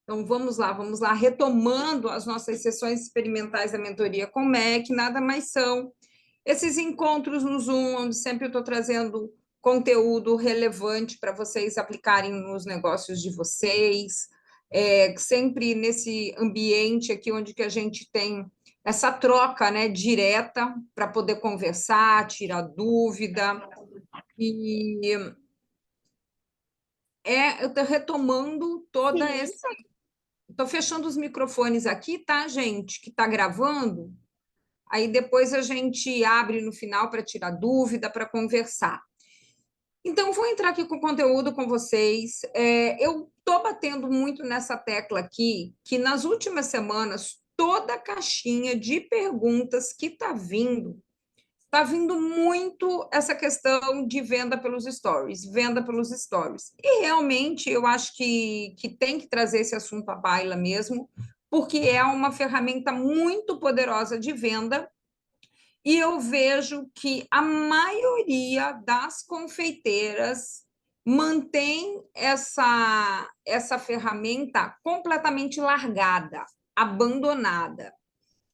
Então, vamos lá, retomando as nossas sessões experimentais da mentoria com MEC, nada mais são esses encontros no Zoom, onde sempre eu estou trazendo conteúdo relevante para vocês aplicarem nos negócios de vocês, sempre nesse ambiente aqui onde que a gente tem essa troca, né, direta para poder conversar, tirar dúvida, e eu estou retomando toda Sim, essa. Estou fechando os microfones aqui, tá, gente? Que está gravando. Aí depois a gente abre no final para tirar dúvida, para conversar. Então, vou entrar aqui com conteúdo com vocês. Eu estou batendo muito nessa tecla aqui, que nas últimas semanas, toda a caixinha de perguntas que está vindo muito essa questão de venda pelos stories. E realmente eu acho que tem que trazer esse assunto à baila mesmo, porque é uma ferramenta muito poderosa de venda, e eu vejo que a maioria das confeiteiras mantém essa ferramenta completamente largada, abandonada.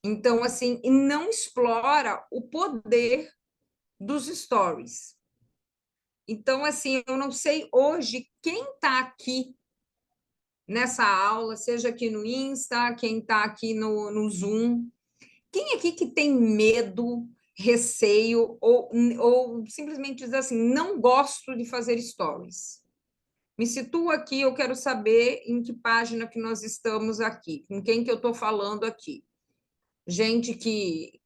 Então, assim, e não explora o poder dos stories. Então, assim, eu não sei hoje quem está aqui nessa aula, seja aqui no Insta, quem está aqui no Zoom, quem aqui que tem medo, receio, ou simplesmente diz assim, não gosto de fazer stories? Me situa aqui, eu quero saber em que página que nós estamos aqui, com quem que eu estou falando aqui. Gente que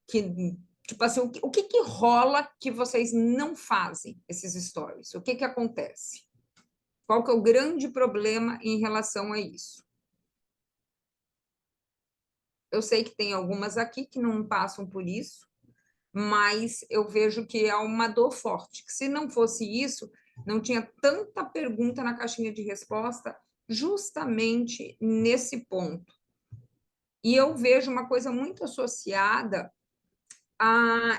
tipo assim, o que que rola que vocês não fazem esses stories? O que que acontece? Qual que é o grande problema em relação a isso? Eu sei que tem algumas aqui que não passam por isso, mas eu vejo que é uma dor forte, que se não fosse isso, não tinha tanta pergunta na caixinha de resposta, justamente nesse ponto. E eu vejo uma coisa muito associada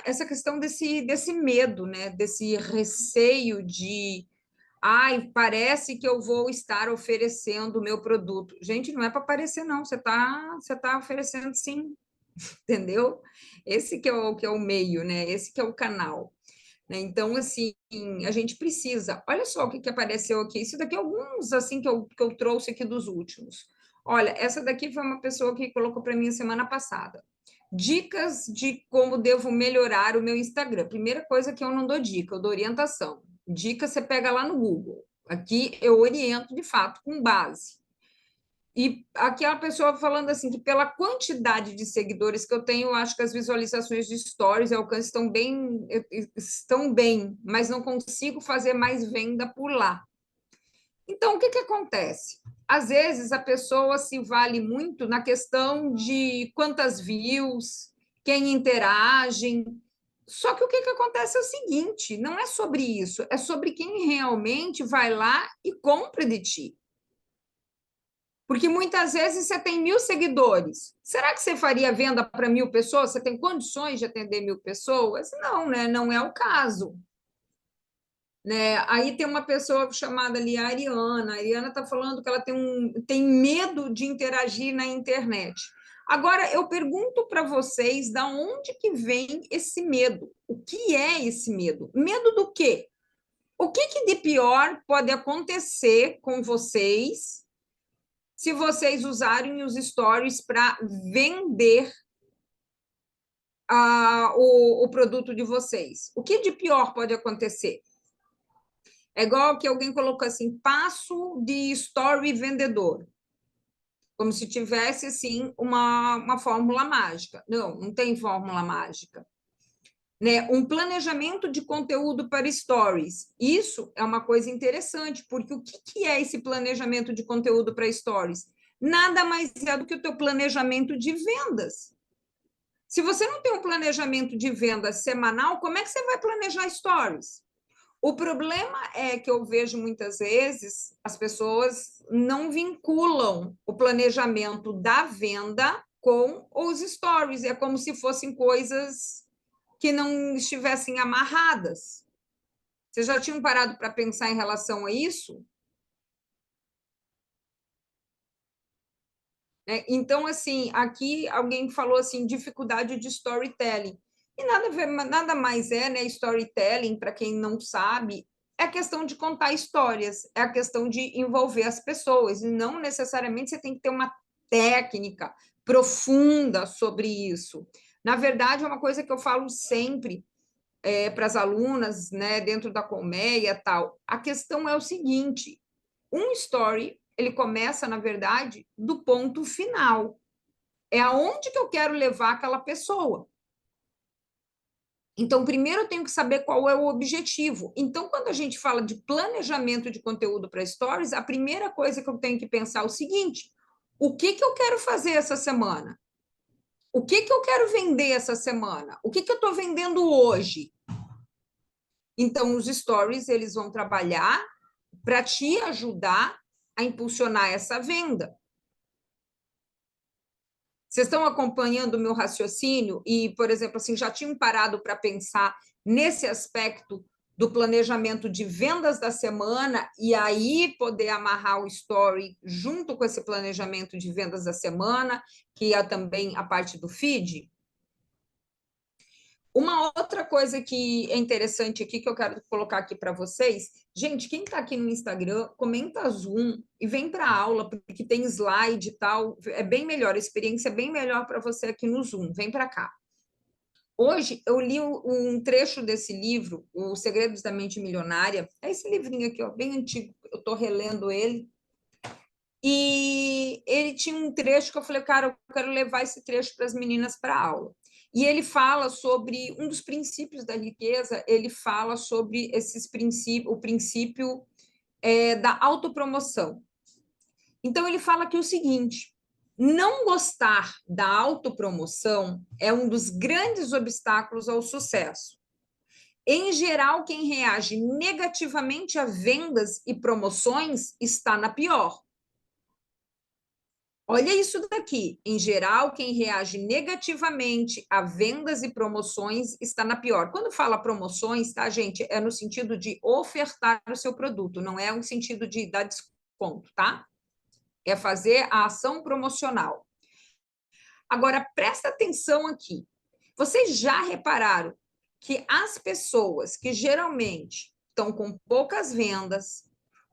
essa questão desse medo, né? Desse receio de, ai, parece que eu vou estar oferecendo o meu produto. Gente, não é para aparecer, não. Você tá oferecendo sim, entendeu? Esse que é o meio, né? Esse que é o canal. Né? Então, assim, a gente precisa. Olha só o que apareceu aqui. Isso daqui é alguns assim que eu trouxe aqui dos últimos. Olha, essa daqui foi uma pessoa que colocou para mim semana passada. Dicas de como devo melhorar o meu Instagram. Primeira coisa que eu não dou dica, eu dou orientação. Dica você pega lá no Google. Aqui eu oriento de fato com base. E aquela pessoa falando assim que pela quantidade de seguidores que eu tenho, eu acho que as visualizações de stories e alcance estão bem, mas não consigo fazer mais venda por lá. Então, o que que acontece? Às vezes a pessoa se vale muito na questão de quantas views, quem interagem. Só que o que que acontece é o seguinte: não é sobre isso, é sobre quem realmente vai lá e compra de ti. Porque muitas vezes você tem 1.000 seguidores. Será que você faria venda para 1.000 pessoas? Você tem condições de atender 1.000 pessoas? Não, né? Não é o caso. Né? Aí tem uma pessoa chamada ali, a Ariana. A Ariana está falando que ela tem medo de interagir na internet. Agora, eu pergunto para vocês, da onde que vem esse medo? O que é esse medo? Medo do quê? O que que de pior pode acontecer com vocês se vocês usarem os stories para vender o produto de vocês? O que de pior pode acontecer? É igual que alguém colocou assim, passo de story vendedor, como se tivesse assim uma fórmula mágica. Não, não tem fórmula mágica. Né? Um planejamento de conteúdo para stories. Isso é uma coisa interessante, porque o que é esse planejamento de conteúdo para stories? Nada mais é do que o teu planejamento de vendas. Se você não tem um planejamento de vendas semanal, como é que você vai planejar stories? O problema é que eu vejo muitas vezes as pessoas não vinculam o planejamento da venda com os stories. É como se fossem coisas que não estivessem amarradas. Vocês já tinham parado para pensar em relação a isso? né? Então, assim, aqui alguém falou assim, dificuldade de storytelling. E nada mais é, né? Storytelling, para quem não sabe, é a questão de contar histórias, é a questão de envolver as pessoas, e não necessariamente você tem que ter uma técnica profunda sobre isso. Na verdade, é uma coisa que eu falo sempre para as alunas, né, dentro da colmeia, tal. A questão é o seguinte: um story, ele começa, na verdade, do ponto final. É aonde que eu quero levar aquela pessoa. Então, primeiro eu tenho que saber qual é o objetivo. Então, quando a gente fala de planejamento de conteúdo para stories, a primeira coisa que eu tenho que pensar é o seguinte: o que que eu quero fazer essa semana? O que que eu quero vender essa semana? O que que eu estou vendendo hoje? Então, os stories, eles vão trabalhar para te ajudar a impulsionar essa venda. Vocês estão acompanhando o meu raciocínio e, por exemplo, assim, já tinham parado para pensar nesse aspecto do planejamento de vendas da semana e aí poder amarrar o story junto com esse planejamento de vendas da semana, que é também a parte do feed? Uma outra coisa que é interessante aqui, que eu quero colocar aqui para vocês, gente, quem está aqui no Instagram, comenta Zoom e vem para a aula, porque tem slide e tal, é bem melhor, a experiência é bem melhor para você aqui no Zoom, vem para cá. Hoje eu li um trecho desse livro, Os Segredos da Mente Milionária, é esse livrinho aqui, ó, bem antigo, eu estou relendo ele, e ele tinha um trecho que eu falei, cara, eu quero levar esse trecho para as meninas para aula. E ele fala sobre um dos princípios da riqueza, ele fala sobre o princípio da autopromoção. Então, ele fala aqui o seguinte: não gostar da autopromoção é um dos grandes obstáculos ao sucesso. Em geral, quem reage negativamente a vendas e promoções está na pior. Olha isso daqui. Em geral, quem reage negativamente a vendas e promoções está na pior. Quando fala promoções, tá, gente? É no sentido de ofertar o seu produto, não é um sentido de dar desconto, tá? É fazer a ação promocional. Agora, presta atenção aqui. Vocês já repararam que as pessoas que geralmente estão com poucas vendas,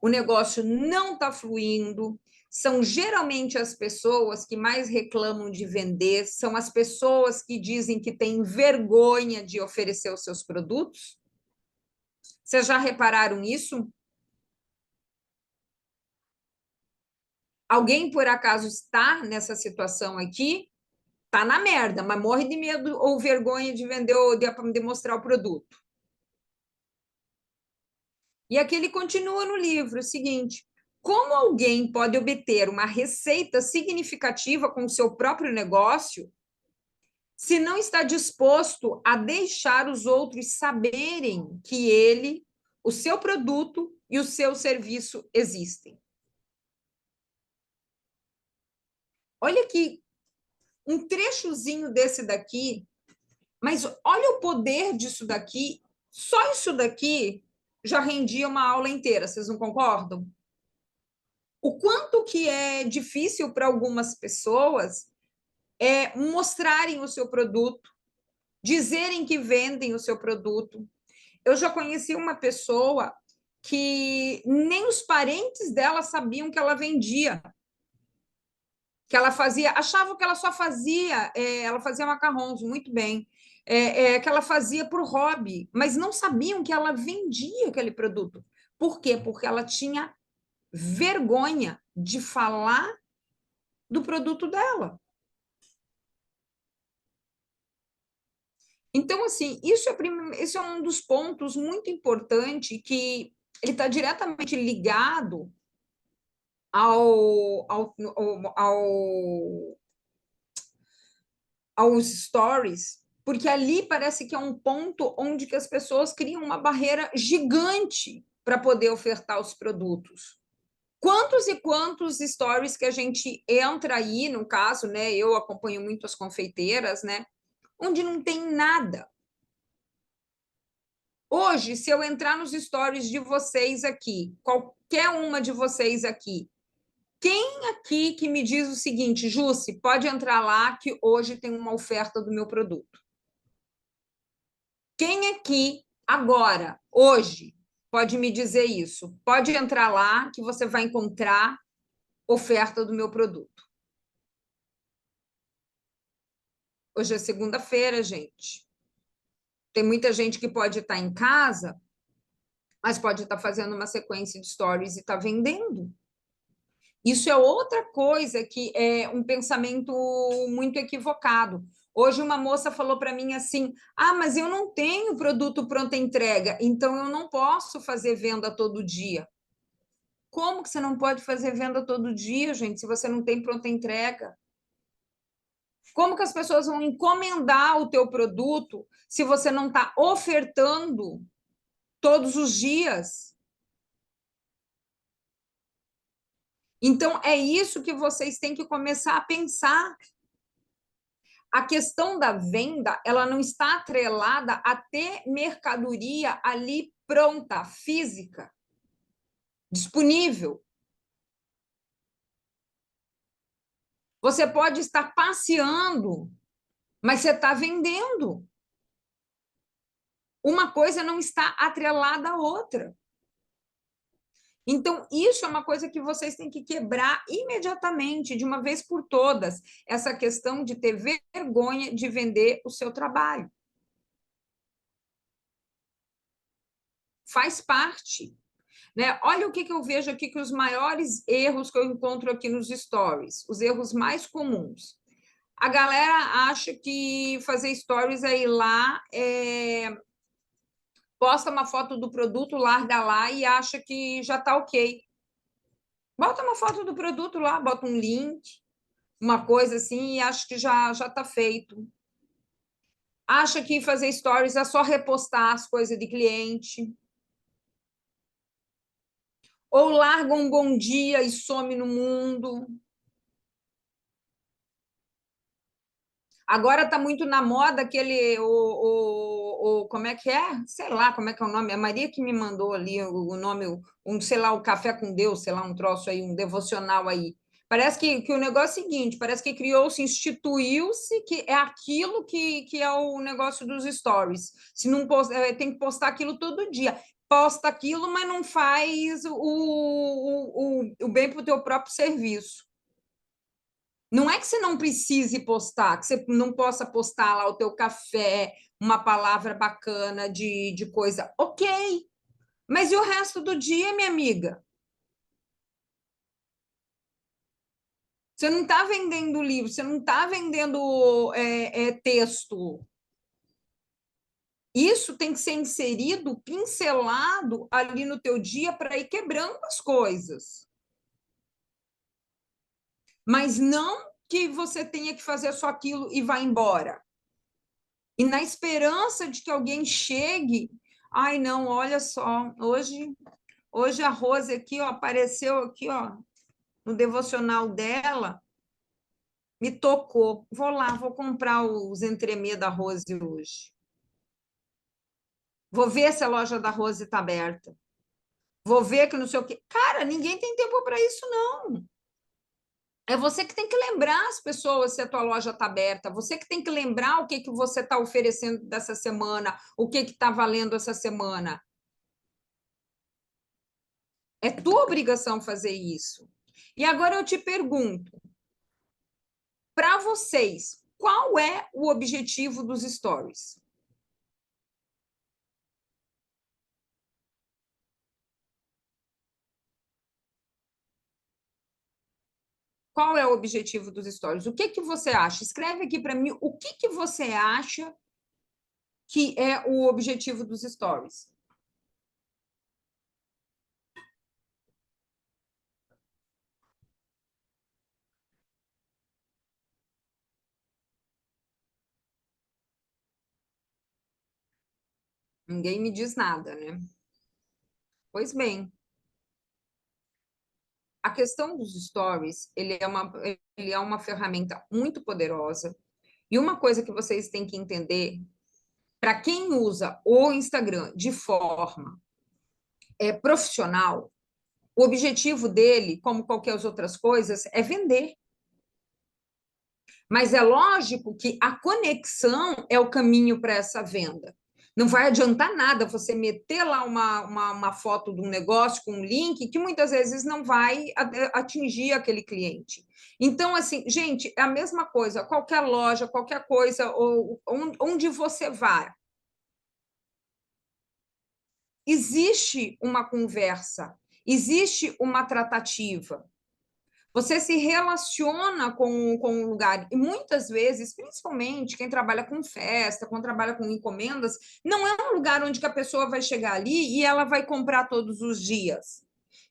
o negócio não está fluindo, são geralmente as pessoas que mais reclamam de vender, são as pessoas que dizem que têm vergonha de oferecer os seus produtos? Vocês já repararam isso? Alguém, por acaso, está nessa situação aqui? Está na merda, mas morre de medo ou vergonha de vender ou de demonstrar o produto. E aqui ele continua no livro o seguinte: como alguém pode obter uma receita significativa com o seu próprio negócio se não está disposto a deixar os outros saberem que ele, o seu produto e o seu serviço existem? Olha aqui um trechozinho desse daqui, mas olha o poder disso daqui. Só isso daqui já rendia uma aula inteira, vocês não concordam? O quanto que é difícil para algumas pessoas mostrarem o seu produto, dizerem que vendem o seu produto. Eu já conheci uma pessoa que nem os parentes dela sabiam que ela vendia, que ela fazia, achavam que ela só fazia, ela fazia macarrons muito bem, que ela fazia por hobby, mas não sabiam que ela vendia aquele produto. Por quê? Porque ela tinha vergonha de falar do produto dela. Então, assim, isso é um dos pontos muito importante que ele está diretamente ligado ao, ao, ao, aos stories, porque ali parece que é um ponto onde que as pessoas criam uma barreira gigante para poder ofertar os produtos. Quantos e quantos stories que a gente entra aí, no caso, né? Eu acompanho muito as confeiteiras, né? Onde não tem nada. Hoje, se eu entrar nos stories de vocês aqui, qualquer uma de vocês aqui, Quem aqui que me diz o seguinte, Jussi, pode entrar lá que hoje tem uma oferta do meu produto? Quem aqui, agora, hoje, pode me dizer isso? Pode entrar lá que você vai encontrar oferta do meu produto. Hoje é segunda-feira, gente. Tem muita gente que pode estar em casa, mas pode estar fazendo uma sequência de stories e estar vendendo. Isso é outra coisa que é um pensamento muito equivocado. Hoje uma moça falou para mim assim: "Ah, mas eu não tenho produto pronta entrega, então eu não posso fazer venda todo dia". Como que você não pode fazer venda todo dia, gente, se você não tem pronta entrega? Como que as pessoas vão encomendar o teu produto se você não está ofertando todos os dias? Então, é isso que vocês têm que começar a pensar. A questão da venda, ela não está atrelada a ter mercadoria ali pronta, física, disponível. Você pode estar passeando, mas você está vendendo. Uma coisa não está atrelada à outra. Então, isso é uma coisa que vocês têm que quebrar imediatamente, de uma vez por todas, essa questão de ter vergonha de vender o seu trabalho. Faz parte. Né? Olha o que eu vejo aqui, que os maiores erros que eu encontro aqui nos stories, os erros mais comuns. A galera acha que fazer stories é ir lá, posta uma foto do produto, larga lá e acha que já está ok. Bota uma foto do produto lá, bota um link, uma coisa assim, e acha que já está feito. Acha que fazer stories é só repostar as coisas de cliente. Ou larga um bom dia e some no mundo. Agora está muito na moda aquele, como é que é? Sei lá como é que é o nome. A Maria que me mandou ali o nome, sei lá, o Café com Deus, sei lá, um troço aí, um devocional aí. Parece que o negócio é o seguinte, parece que criou-se, instituiu-se que é aquilo que é o negócio dos stories. Se não tem que postar aquilo todo dia. Posta aquilo, mas não faz o bem para o teu próprio serviço. Não é que você não precise postar, que você não possa postar lá o teu café, uma palavra bacana de coisa. Ok, mas e o resto do dia, minha amiga? Você não está vendendo livro, você não está vendendo texto. Isso tem que ser inserido, pincelado ali no teu dia para ir quebrando as coisas. Mas não que você tenha que fazer só aquilo e vá embora. E na esperança de que alguém chegue, ai não, olha só, hoje a Rose aqui, ó, apareceu aqui, ó, no devocional dela, me tocou. Vou lá, vou comprar os entremê da Rose hoje. Vou ver se a loja da Rose está aberta. Vou ver que não sei o quê. Cara, ninguém tem tempo para isso, não. É você que tem que lembrar as pessoas se a tua loja está aberta. Você que tem que lembrar o que, que você está oferecendo dessa semana, o que está valendo essa semana. É tua obrigação fazer isso. E agora eu te pergunto, para vocês, qual é o objetivo dos stories? Qual é o objetivo dos stories? O que que você acha? Escreve aqui para mim o que que você acha que é o objetivo dos stories. Ninguém me diz nada, né? Pois bem, a questão dos stories, ele é uma ferramenta muito poderosa. E uma coisa que vocês têm que entender, para quem usa o Instagram de forma profissional, O objetivo dele, como qualquer outras coisas, é vender. Mas é lógico que a conexão é o caminho para essa venda. Não vai adiantar nada você meter lá uma foto de um negócio com um link que muitas vezes não vai atingir aquele cliente. Então, assim, gente, é a mesma coisa, qualquer loja, qualquer coisa, ou onde você vai, existe uma conversa, existe uma tratativa. Você se relaciona com o lugar. E muitas vezes, principalmente quem trabalha com festa, quem trabalha com encomendas, não é um lugar onde que a pessoa vai chegar ali e ela vai comprar todos os dias.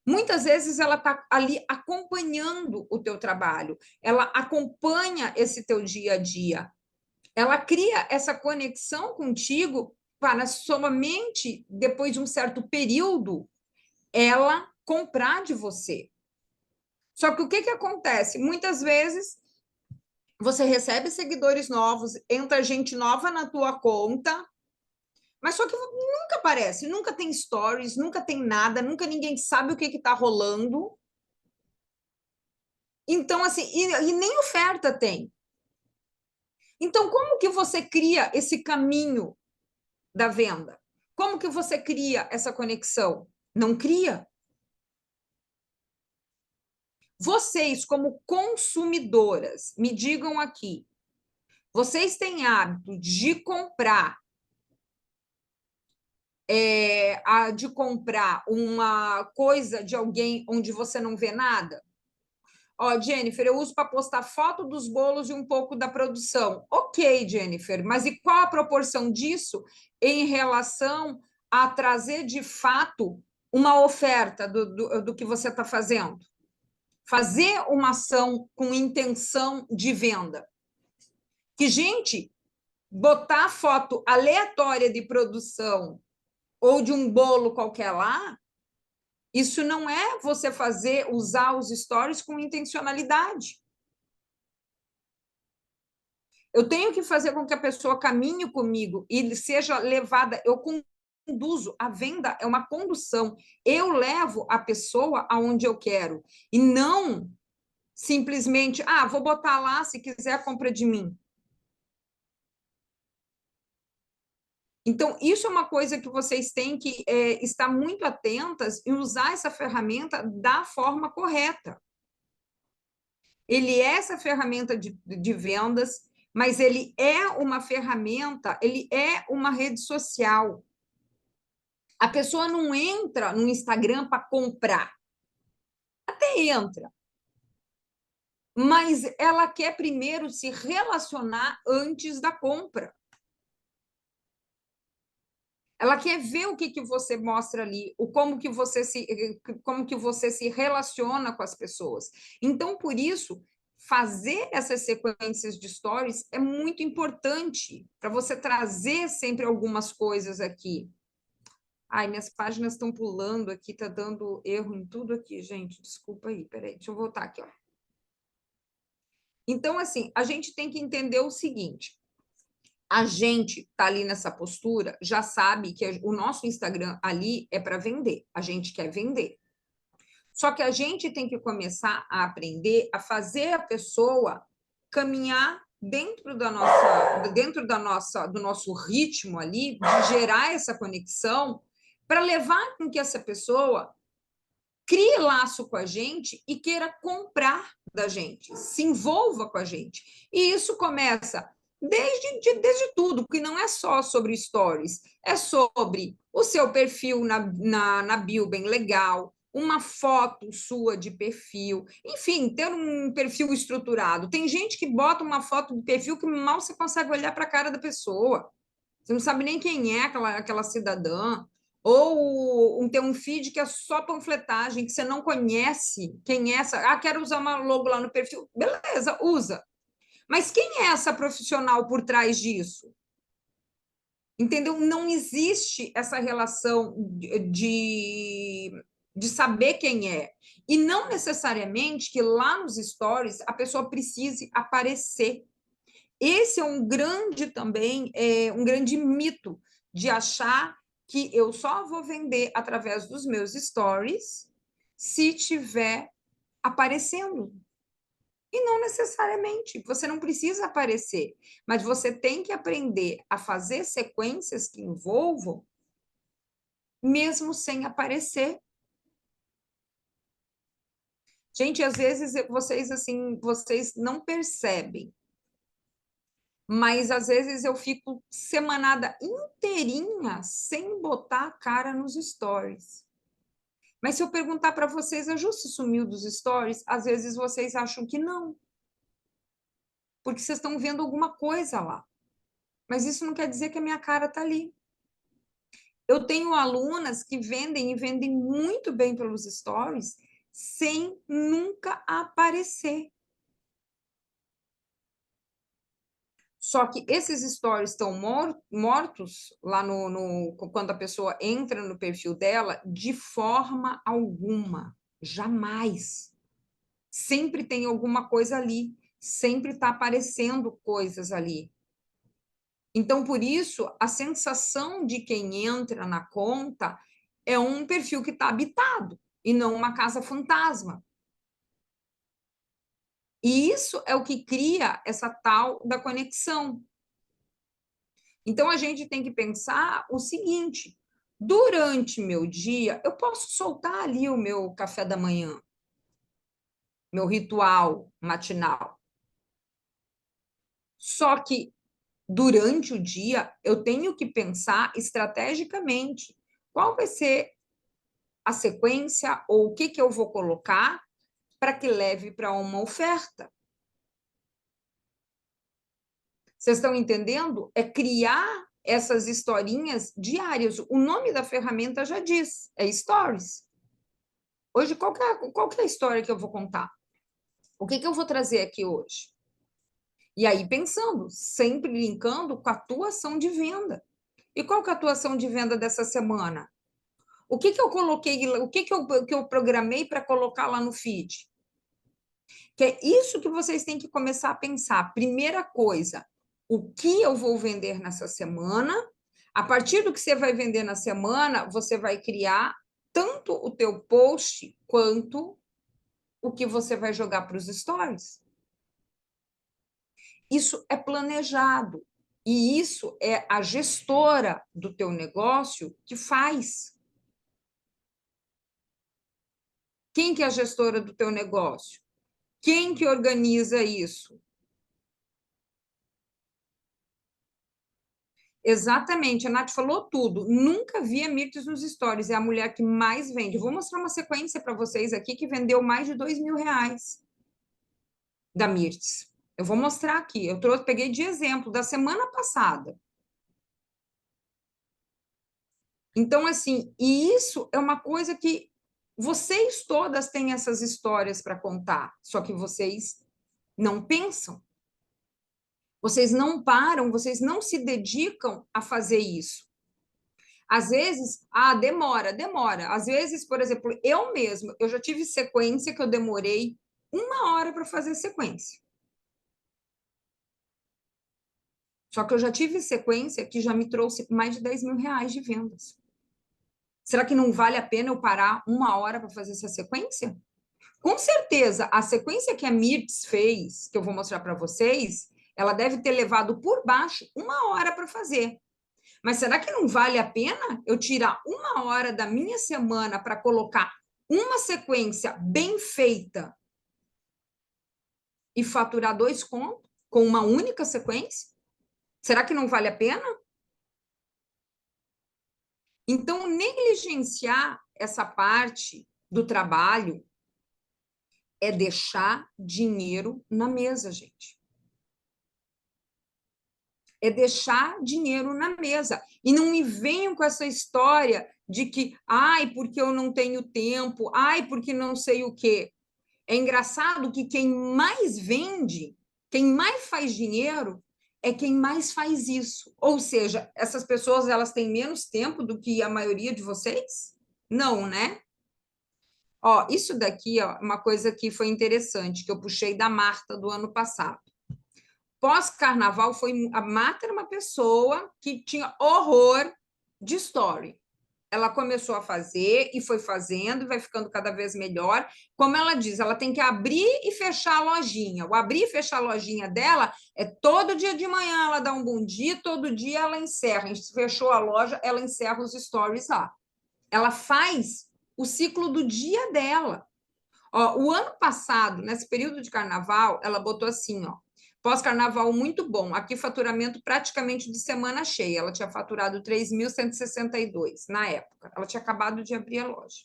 Muitas vezes ela está ali acompanhando o teu trabalho, ela acompanha esse teu dia a dia, ela cria essa conexão contigo para somente depois de um certo período ela comprar de você. Só que o que acontece? Muitas vezes você recebe seguidores novos, entra gente nova na tua conta, mas só que nunca aparece, nunca tem stories, nunca tem nada, nunca ninguém sabe o que está rolando. Então, assim, e nem oferta tem. Então, como que você cria esse caminho da venda? Como que você cria essa conexão? Não cria. Vocês, como consumidoras, me digam aqui, vocês têm hábito de comprar de comprar uma coisa de alguém onde você não vê nada? Ó, Jennifer, eu uso para postar foto dos bolos e um pouco da produção. Ok, Jennifer, mas e qual a proporção disso em relação a trazer de fato uma oferta do que você está fazendo? Fazer uma ação com intenção de venda. Que, gente, botar foto aleatória de produção ou de um bolo qualquer lá, isso não é você usar os stories com intencionalidade. Eu tenho que fazer com que a pessoa caminhe comigo e seja levada, eu conduzo, a venda é uma condução. Eu levo a pessoa aonde eu quero e não simplesmente, vou botar lá, se quiser, compra de mim. Então, isso é uma coisa que vocês têm que estar muito atentas e usar essa ferramenta da forma correta. Ele é essa ferramenta de vendas, mas ele é uma ferramenta, ele é uma rede social. A pessoa não entra no Instagram para comprar. Até entra. Mas ela quer primeiro se relacionar antes da compra. Ela quer ver o que você mostra ali, como que você se relaciona com as pessoas. Então, por isso, fazer essas sequências de stories é muito importante para você trazer sempre algumas coisas aqui. Ai, minhas páginas estão pulando aqui, está dando erro em tudo aqui, gente. Desculpa aí, peraí, deixa eu voltar aqui, ó. Então, assim, a gente tem que entender o seguinte: a gente está ali nessa postura, já sabe que o nosso Instagram ali é para vender, a gente quer vender. Só que a gente tem que começar a aprender a fazer a pessoa caminhar do nosso ritmo ali, de gerar essa conexão, para levar com que essa pessoa crie laço com a gente e queira comprar da gente, se envolva com a gente. E isso começa desde tudo, porque não é só sobre stories, é sobre o seu perfil na bio bem legal, uma foto sua de perfil, enfim, ter um perfil estruturado. Tem gente que bota uma foto de perfil que mal você consegue olhar para a cara da pessoa. Você não sabe nem quem é aquela cidadã. Ou ter um feed que é só panfletagem, que você não conhece quem é essa. Quero usar uma logo lá no perfil. Beleza, usa. Mas quem é essa profissional por trás disso? Entendeu? Não existe essa relação de saber quem é. E não necessariamente que lá nos stories a pessoa precise aparecer. Esse é um grande também, um grande mito de achar que eu só vou vender através dos meus stories se tiver aparecendo. E não necessariamente, você não precisa aparecer, mas você tem que aprender a fazer sequências que envolvam, mesmo sem aparecer. Gente, às vezes vocês assim, vocês não percebem, mas às vezes eu fico semanada inteirinha sem botar a cara nos stories. Mas se eu perguntar para vocês, a Ju se sumiu dos stories, às vezes vocês acham que não, porque vocês estão vendo alguma coisa lá. Mas isso não quer dizer que a minha cara está ali. Eu tenho alunas que vendem e vendem muito bem pelos stories sem nunca aparecer. Só que esses stories estão mortos lá quando a pessoa entra no perfil dela, de forma alguma. Jamais. Sempre tem alguma coisa ali. Sempre está aparecendo coisas ali. Então, por isso, a sensação de quem entra na conta é um perfil que está habitado e não uma casa fantasma. E isso é o que cria essa tal da conexão. Então, a gente tem que pensar o seguinte: durante meu dia, eu posso soltar ali o meu café da manhã, meu ritual matinal. Só que durante o dia, eu tenho que pensar estrategicamente qual vai ser a sequência ou o que, que eu vou colocar para que leve para uma oferta. Vocês estão entendendo? É criar essas historinhas diárias. O nome da ferramenta já diz, é Stories. Hoje, qual que é a história que eu vou contar? O que, que eu vou trazer aqui hoje? E aí, pensando, sempre linkando com a tua ação de venda. E qual que é a tua ação de venda dessa semana? O que, que eu coloquei, o que eu programei para colocar lá no feed? Que é isso que vocês têm que começar a pensar. Primeira coisa, o que eu vou vender nessa semana? A partir do que você vai vender na semana, você vai criar tanto o teu post quanto o que você vai jogar para os stories. Isso é planejado. E isso é a gestora do teu negócio que faz. Quem que é a gestora do teu negócio? Quem que organiza isso? Exatamente, a Nath falou tudo. Nunca vi a Mirtes nos stories, é a mulher que mais vende. Vou mostrar uma sequência para vocês aqui que vendeu mais de R$ 2.000 da Mirtes. Eu vou mostrar aqui. Peguei de exemplo da semana passada. Então, assim, e isso é uma coisa que vocês todas têm essas histórias para contar, só que vocês não pensam. Vocês não param, vocês não se dedicam a fazer isso. Às vezes, demora. Às vezes, por exemplo, eu mesmo, eu já tive sequência que eu demorei 1 hora para fazer sequência. Só que eu já tive sequência que já me trouxe mais de R$ 10.000 de vendas. Será que não vale a pena eu parar 1 hora para fazer essa sequência? Com certeza, a sequência que a Mirtz fez, que eu vou mostrar para vocês, ela deve ter levado por baixo 1 hora para fazer. Mas será que não vale a pena eu tirar 1 hora da minha semana para colocar uma sequência bem feita e faturar 2 contos com uma única sequência? Será que não vale a pena? Então, negligenciar essa parte do trabalho é deixar dinheiro na mesa, gente. É deixar dinheiro na mesa. E não me venham com essa história de que, ai, porque eu não tenho tempo, ai, porque não sei o quê. É engraçado que quem mais vende, quem mais faz dinheiro, é quem mais faz isso. Ou seja, essas pessoas elas têm menos tempo do que a maioria de vocês? Não, né? Ó, isso daqui, ó, uma coisa que foi interessante, que eu puxei da Marta do ano passado. Pós-carnaval, a Marta era uma pessoa que tinha horror de story. ela começou a fazer e foi fazendo, e vai ficando cada vez melhor. Como ela diz, ela tem que abrir e fechar a lojinha. O abrir e fechar a lojinha dela é todo dia de manhã ela dá um bom dia, todo dia ela encerra. Fechou a loja, ela encerra os stories lá. Ela faz o ciclo do dia dela. Ó, o ano passado, nesse período de carnaval, ela botou assim, ó, pós-carnaval muito bom, aqui faturamento praticamente de semana cheia, ela tinha faturado 3.162 na época, ela tinha acabado de abrir a loja.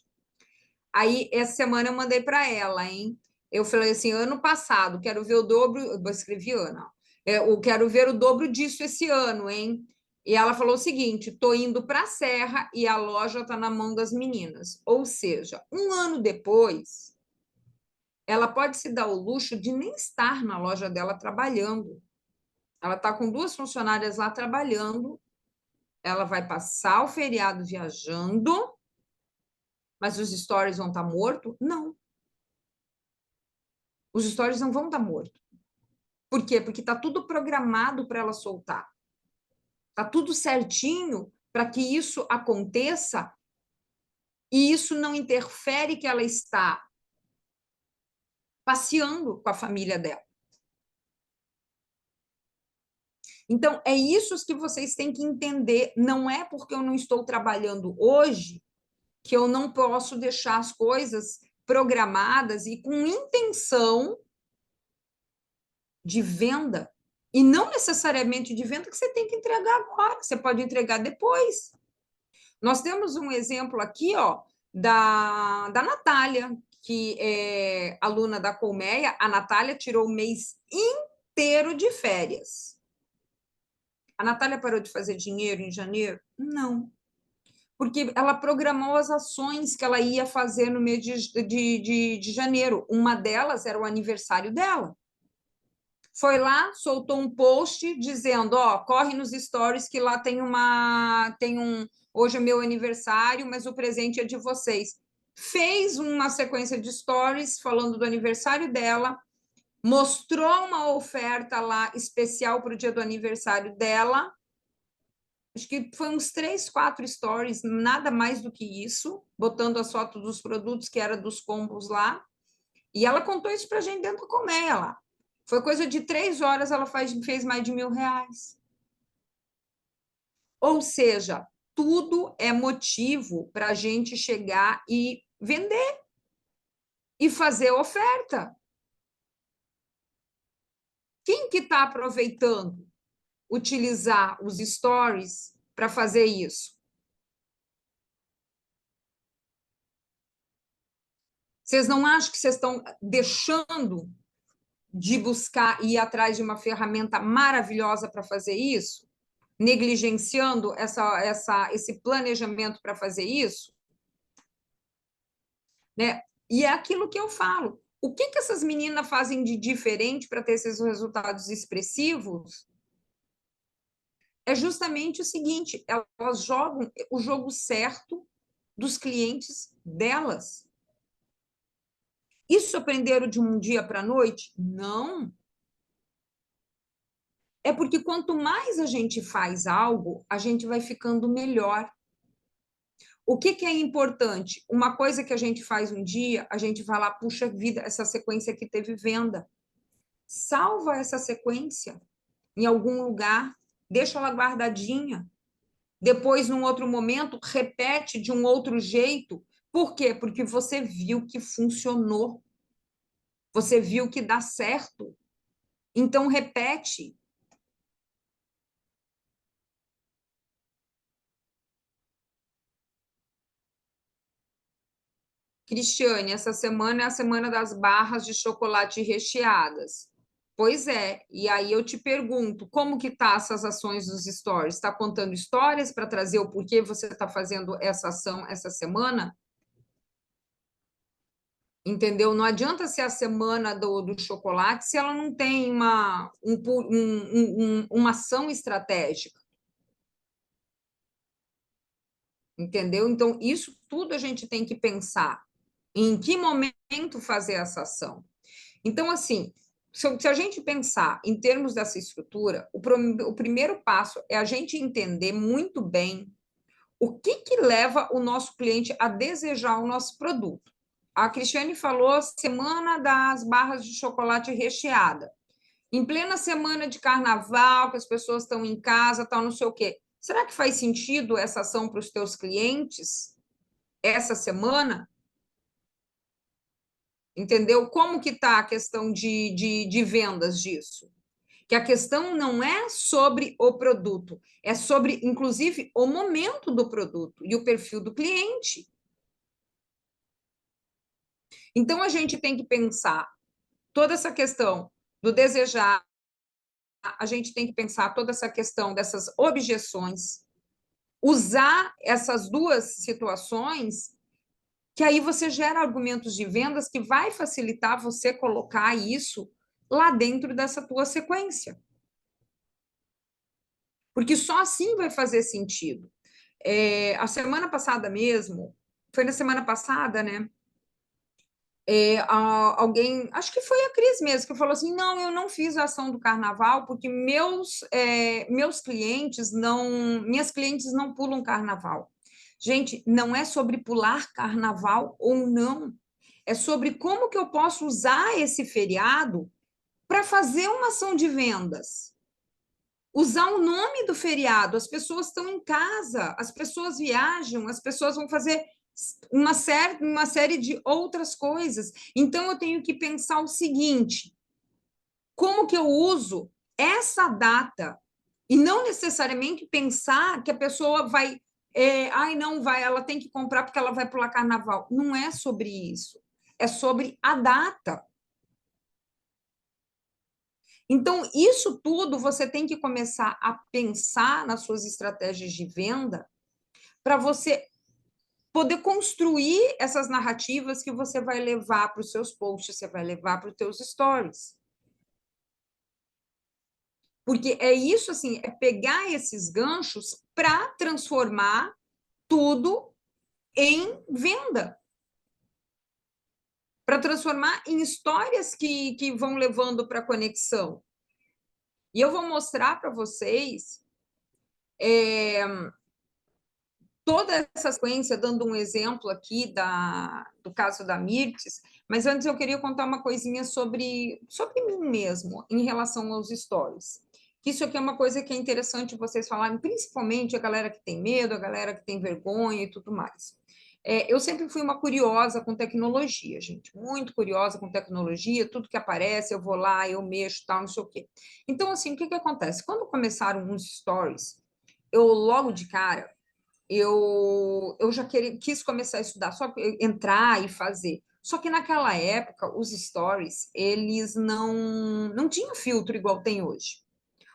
Aí, essa semana eu mandei para ela, hein? Eu falei assim, ano passado, quero ver o dobro, eu escrevi ano, eu quero ver o dobro disso esse ano, hein? E ela falou o seguinte, estou indo para a Serra e a loja está na mão das meninas. Ou seja, um ano depois, ela pode se dar o luxo de nem estar na loja dela trabalhando. Ela está com 2 funcionárias lá trabalhando, ela vai passar o feriado viajando, mas os stories vão estar mortos? Não. Os stories não vão estar mortos. Por quê? Porque está tudo programado para ela soltar. Está tudo certinho para que isso aconteça e isso não interfere que ela está passeando com a família dela. Então, é isso que vocês têm que entender. Não é porque eu não estou trabalhando hoje que eu não posso deixar as coisas programadas e com intenção de venda. E não necessariamente de venda que você tem que entregar agora, você pode entregar depois. Nós temos um exemplo aqui, ó, da Natália, que é aluna da Colmeia. A Natália tirou o mês inteiro de férias. A Natália parou de fazer dinheiro em janeiro? Não. Porque ela programou as ações que ela ia fazer no mês de janeiro. Uma delas era o aniversário dela. Foi lá, soltou um post dizendo, ó, corre nos stories que lá hoje é meu aniversário, mas o presente é de vocês. Fez uma sequência de stories falando do aniversário dela, mostrou uma oferta lá especial para o dia do aniversário dela. Acho que foi uns 3, 4 stories, nada mais do que isso, botando as fotos dos produtos que era dos combos lá. E ela contou isso para a gente dentro do Colmeia lá. Foi coisa de 3 horas, ela fez mais de R$ 1.000. Ou seja, tudo é motivo para a gente chegar e vender e fazer oferta. Quem que está aproveitando utilizar os stories para fazer isso? Vocês não acham que vocês estão deixando de buscar e ir atrás de uma ferramenta maravilhosa para fazer isso? Negligenciando esse planejamento para fazer isso? Né? E é aquilo que eu falo. O que essas meninas fazem de diferente para ter esses resultados expressivos? É justamente o seguinte: elas jogam o jogo certo dos clientes delas. Isso aprenderam de um dia para a noite? Não. É porque quanto mais a gente faz algo, a gente vai ficando melhor. O que é importante? Uma coisa que a gente faz um dia, a gente vai lá, puxa vida, essa sequência aqui teve venda. Salva essa sequência em algum lugar, deixa ela guardadinha. Depois, num outro momento, repete de um outro jeito. Por quê? Porque você viu que funcionou. Você viu que dá certo. Então, repete. Cristiane, essa semana é a semana das barras de chocolate recheadas. Pois é, e aí eu te pergunto, como que tá essas ações dos stories? Está contando histórias para trazer o porquê você está fazendo essa ação essa semana? Entendeu? Não adianta ser a semana do chocolate se ela não tem uma ação estratégica. Entendeu? Então, isso tudo a gente tem que pensar. Em que momento fazer essa ação? Então, assim, se a gente pensar em termos dessa estrutura, o primeiro passo é a gente entender muito bem O que que leva o nosso cliente a desejar o nosso produto? A Cristiane falou semana das barras de chocolate recheada. Em plena semana de carnaval, que as pessoas estão em casa, tal, não sei o quê. Será que faz sentido essa ação para os teus clientes essa semana? Entendeu? Como que está a questão de vendas disso? Que a questão não é sobre o produto, é sobre, inclusive, o momento do produto e o perfil do cliente. Então, a gente tem que pensar toda essa questão do desejar, a gente tem que pensar toda essa questão dessas objeções, usar essas duas situações, que aí você gera argumentos de vendas que vai facilitar você colocar isso lá dentro dessa tua sequência. Porque só assim vai fazer sentido. A semana passada mesmo, foi na semana passada, né? Alguém, acho que foi a Cris mesmo, que falou assim: não, eu não fiz a ação do carnaval porque meus clientes não, minhas clientes não pulam carnaval. Gente, não é sobre pular carnaval ou não, é sobre como que eu posso usar esse feriado para fazer uma ação de vendas. Usar o nome do feriado, as pessoas estão em casa, as pessoas viajam, as pessoas vão fazer uma série de outras coisas. Então, eu tenho que pensar o seguinte: como que eu uso essa data? E não necessariamente pensar que a pessoa vai. Ai, não vai, ela tem que comprar porque ela vai pular carnaval. Não é sobre isso. É sobre a data. Então, isso tudo você tem que começar a pensar nas suas estratégias de venda para você poder construir essas narrativas que você vai levar para os seus posts, você vai levar para os seus stories. Porque é isso, assim, é pegar esses ganchos para transformar tudo em venda, para transformar em histórias que vão levando para a conexão. E eu vou mostrar para vocês toda essa sequência, dando um exemplo aqui do caso da Mirtes, mas antes eu queria contar uma coisinha sobre mim mesmo, em relação aos stories. Isso aqui é uma coisa que é interessante vocês falarem, principalmente a galera que tem medo, a galera que tem vergonha e tudo mais. Eu sempre fui uma curiosa com tecnologia, gente, muito curiosa com tecnologia, tudo que aparece, eu vou lá, eu mexo, tal, não sei o quê. Então, assim, o que acontece? Quando começaram os stories, eu logo de cara, eu já quis começar a estudar, só entrar e fazer. Só que naquela época, os stories, eles não tinham filtro igual tem hoje.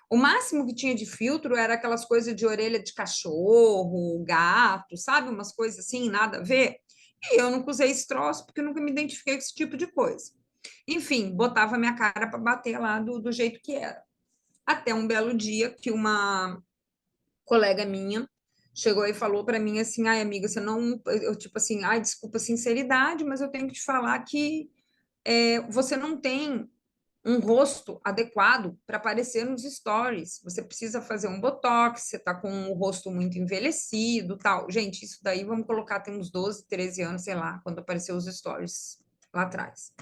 O máximo que tinha de filtro era aquelas coisas de orelha de cachorro, gato, sabe? Umas coisas assim, nada a ver. E eu nunca usei esse troço, porque eu nunca me identifiquei com esse tipo de coisa. Enfim, botava minha cara para bater lá do jeito que era. Até um belo dia que uma colega minha chegou e falou para mim assim: ai, amiga, você não. Eu, tipo assim, ai, desculpa a sinceridade, mas eu tenho que te falar que você não tem um rosto adequado para aparecer nos stories. Você precisa fazer um botox, você está com o rosto muito envelhecido, tal. Gente, isso daí vamos colocar, tem uns 12, 13 anos, sei lá, quando apareceu os stories lá atrás.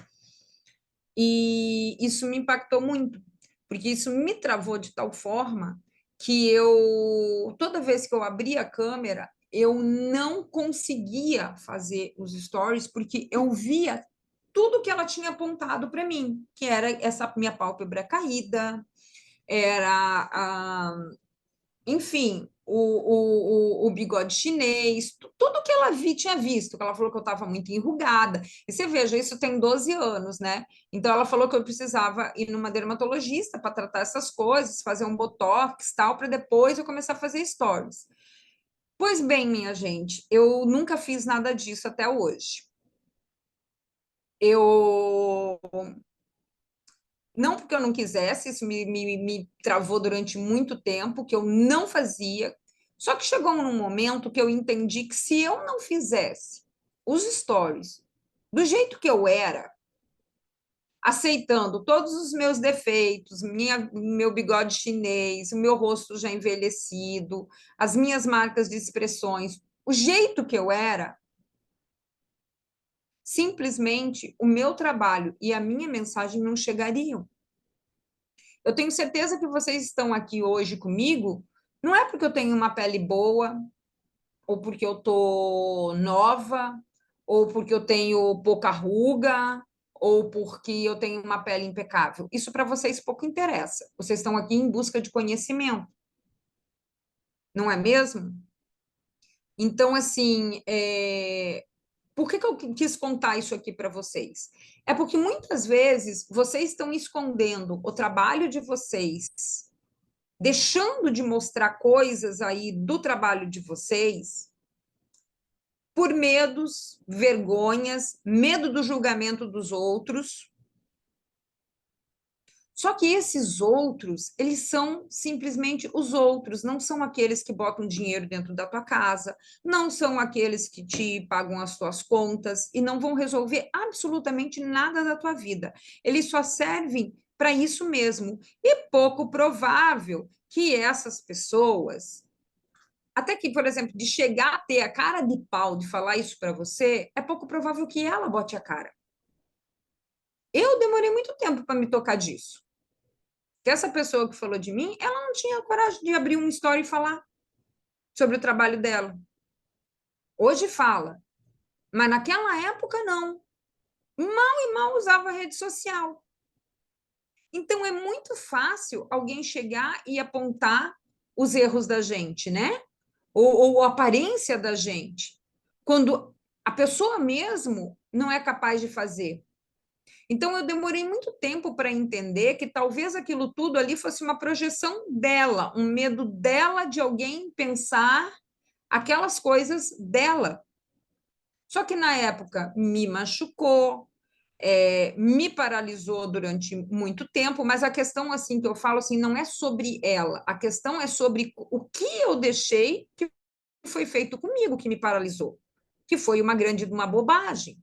E isso me impactou muito, porque isso me travou de tal forma que toda vez que eu abria a câmera, eu não conseguia fazer os stories, porque eu via tudo que ela tinha apontado para mim, que era essa minha pálpebra caída, era enfim, o bigode chinês, tudo que ela tinha visto, que ela falou que eu estava muito enrugada. E você veja, isso tem 12 anos, né? Então ela falou que eu precisava ir numa dermatologista para tratar essas coisas, fazer um botox, tal, para depois eu começar a fazer stories. Pois bem, minha gente, eu nunca fiz nada disso até hoje. Eu não porque eu não quisesse, isso me travou durante muito tempo, que eu não fazia. Só que chegou num momento que eu entendi que se eu não fizesse os stories do jeito que eu era, aceitando todos os meus defeitos, meu bigode chinês, o meu rosto já envelhecido, as minhas marcas de expressões, o jeito que eu era, simplesmente o meu trabalho e a minha mensagem não chegariam. Eu tenho certeza que vocês estão aqui hoje comigo, não é porque eu tenho uma pele boa, ou porque eu tô nova, ou porque eu tenho pouca ruga, ou porque eu tenho uma pele impecável. Isso para vocês pouco interessa. Vocês estão aqui em busca de conhecimento, não é mesmo? Então, assim, por que eu quis contar isso aqui para vocês? É porque muitas vezes vocês estão escondendo o trabalho de vocês, deixando de mostrar coisas aí do trabalho de vocês por medos, vergonhas, medo do julgamento dos outros. Só que esses outros, eles são simplesmente os outros, não são aqueles que botam dinheiro dentro da tua casa, não são aqueles que te pagam as tuas contas e não vão resolver absolutamente nada da tua vida. Eles só servem para isso mesmo. E pouco provável que essas pessoas, até que, por exemplo, de chegar a ter a cara de pau de falar isso para você, é pouco provável que ela bote a cara. Eu demorei muito tempo para me tocar disso. Que essa pessoa que falou de mim, ela não tinha coragem de abrir uma história e falar sobre o trabalho dela. Hoje fala, mas naquela época não. Mal e mal usava a rede social. Então é muito fácil alguém chegar e apontar os erros da gente, né? Ou a aparência da gente, quando a pessoa mesmo não é capaz de fazer. Então, eu demorei muito tempo para entender que talvez aquilo tudo ali fosse uma projeção dela, um medo dela de alguém pensar aquelas coisas dela. Só que na época me machucou, me paralisou durante muito tempo, mas a questão assim que eu falo assim não é sobre ela, a questão é sobre o que eu deixei que foi feito comigo que me paralisou, que foi uma bobagem.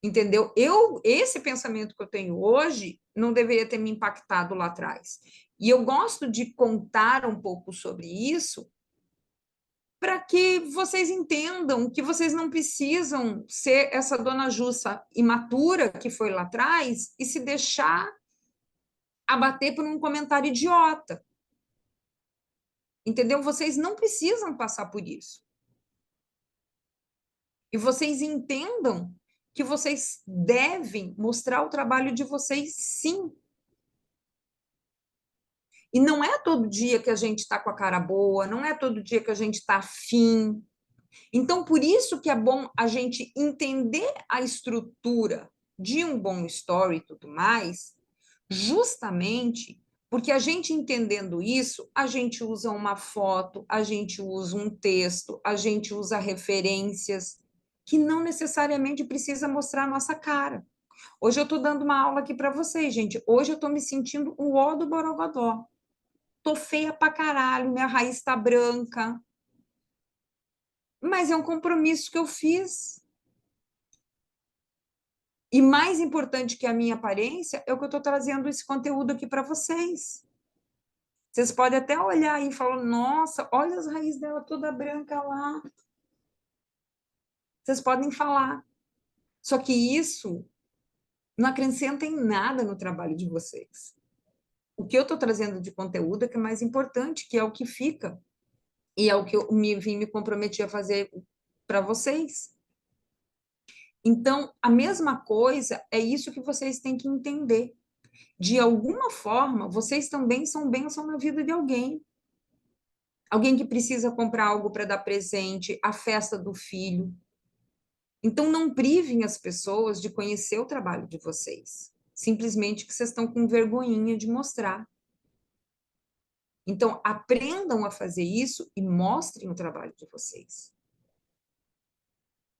Entendeu? Esse pensamento que eu tenho hoje não deveria ter me impactado lá atrás. E eu gosto de contar um pouco sobre isso para que vocês entendam que vocês não precisam ser essa dona Jussa imatura que foi lá atrás e se deixar abater por um comentário idiota. Entendeu? Vocês não precisam passar por isso. E vocês entendam que vocês devem mostrar o trabalho de vocês, sim. E não é todo dia que a gente está com a cara boa, não é todo dia que a gente está afim. Então, por isso que é bom a gente entender a estrutura de um bom story e tudo mais, justamente porque a gente entendendo isso, a gente usa uma foto, a gente usa um texto, a gente usa referências que não necessariamente precisa mostrar a nossa cara. Hoje eu estou dando uma aula aqui para vocês, gente. Hoje eu estou me sentindo o ó do Borogodó. Tô feia pra caralho, minha raiz tá branca. Mas é um compromisso que eu fiz. E mais importante que a minha aparência é o que eu tô trazendo esse conteúdo aqui para vocês. Vocês podem até olhar aí e falar: nossa, olha as raízes dela toda branca lá. Vocês podem falar. Só que isso não acrescenta em nada no trabalho de vocês. O que eu estou trazendo de conteúdo é que é mais importante, que é o que fica. E é o que eu vim me comprometer a fazer para vocês. Então, a mesma coisa é isso que vocês têm que entender. De alguma forma, vocês também são bênção na vida de alguém. Alguém que precisa comprar algo para dar presente, a festa do filho. Então, não privem as pessoas de conhecer o trabalho de vocês. Simplesmente que vocês estão com vergonhinha de mostrar. Então, aprendam a fazer isso e mostrem o trabalho de vocês.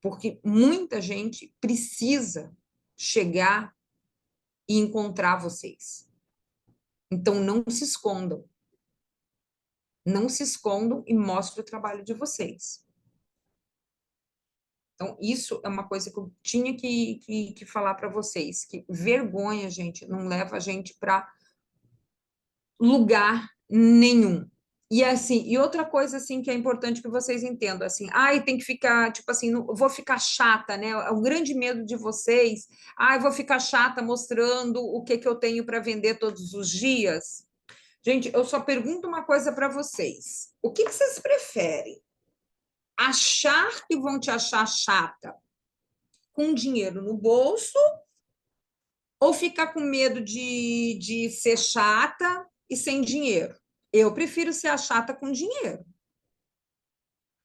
Porque muita gente precisa chegar e encontrar vocês. Então, não se escondam. Não se escondam e mostrem o trabalho de vocês. Então, isso é uma coisa que eu tinha que falar para vocês, que vergonha, gente, não leva a gente para lugar nenhum. E assim, e outra coisa assim que é importante que vocês entendam, assim, ai, tem que ficar, tipo assim, não, vou ficar chata, né? É o grande medo de vocês, ai, vou ficar chata mostrando o que que eu tenho para vender todos os dias. Gente, eu só pergunto uma coisa para vocês. O que que vocês preferem? Achar que vão te achar chata com dinheiro no bolso ou ficar com medo de ser chata e sem dinheiro? Eu prefiro ser a chata com dinheiro.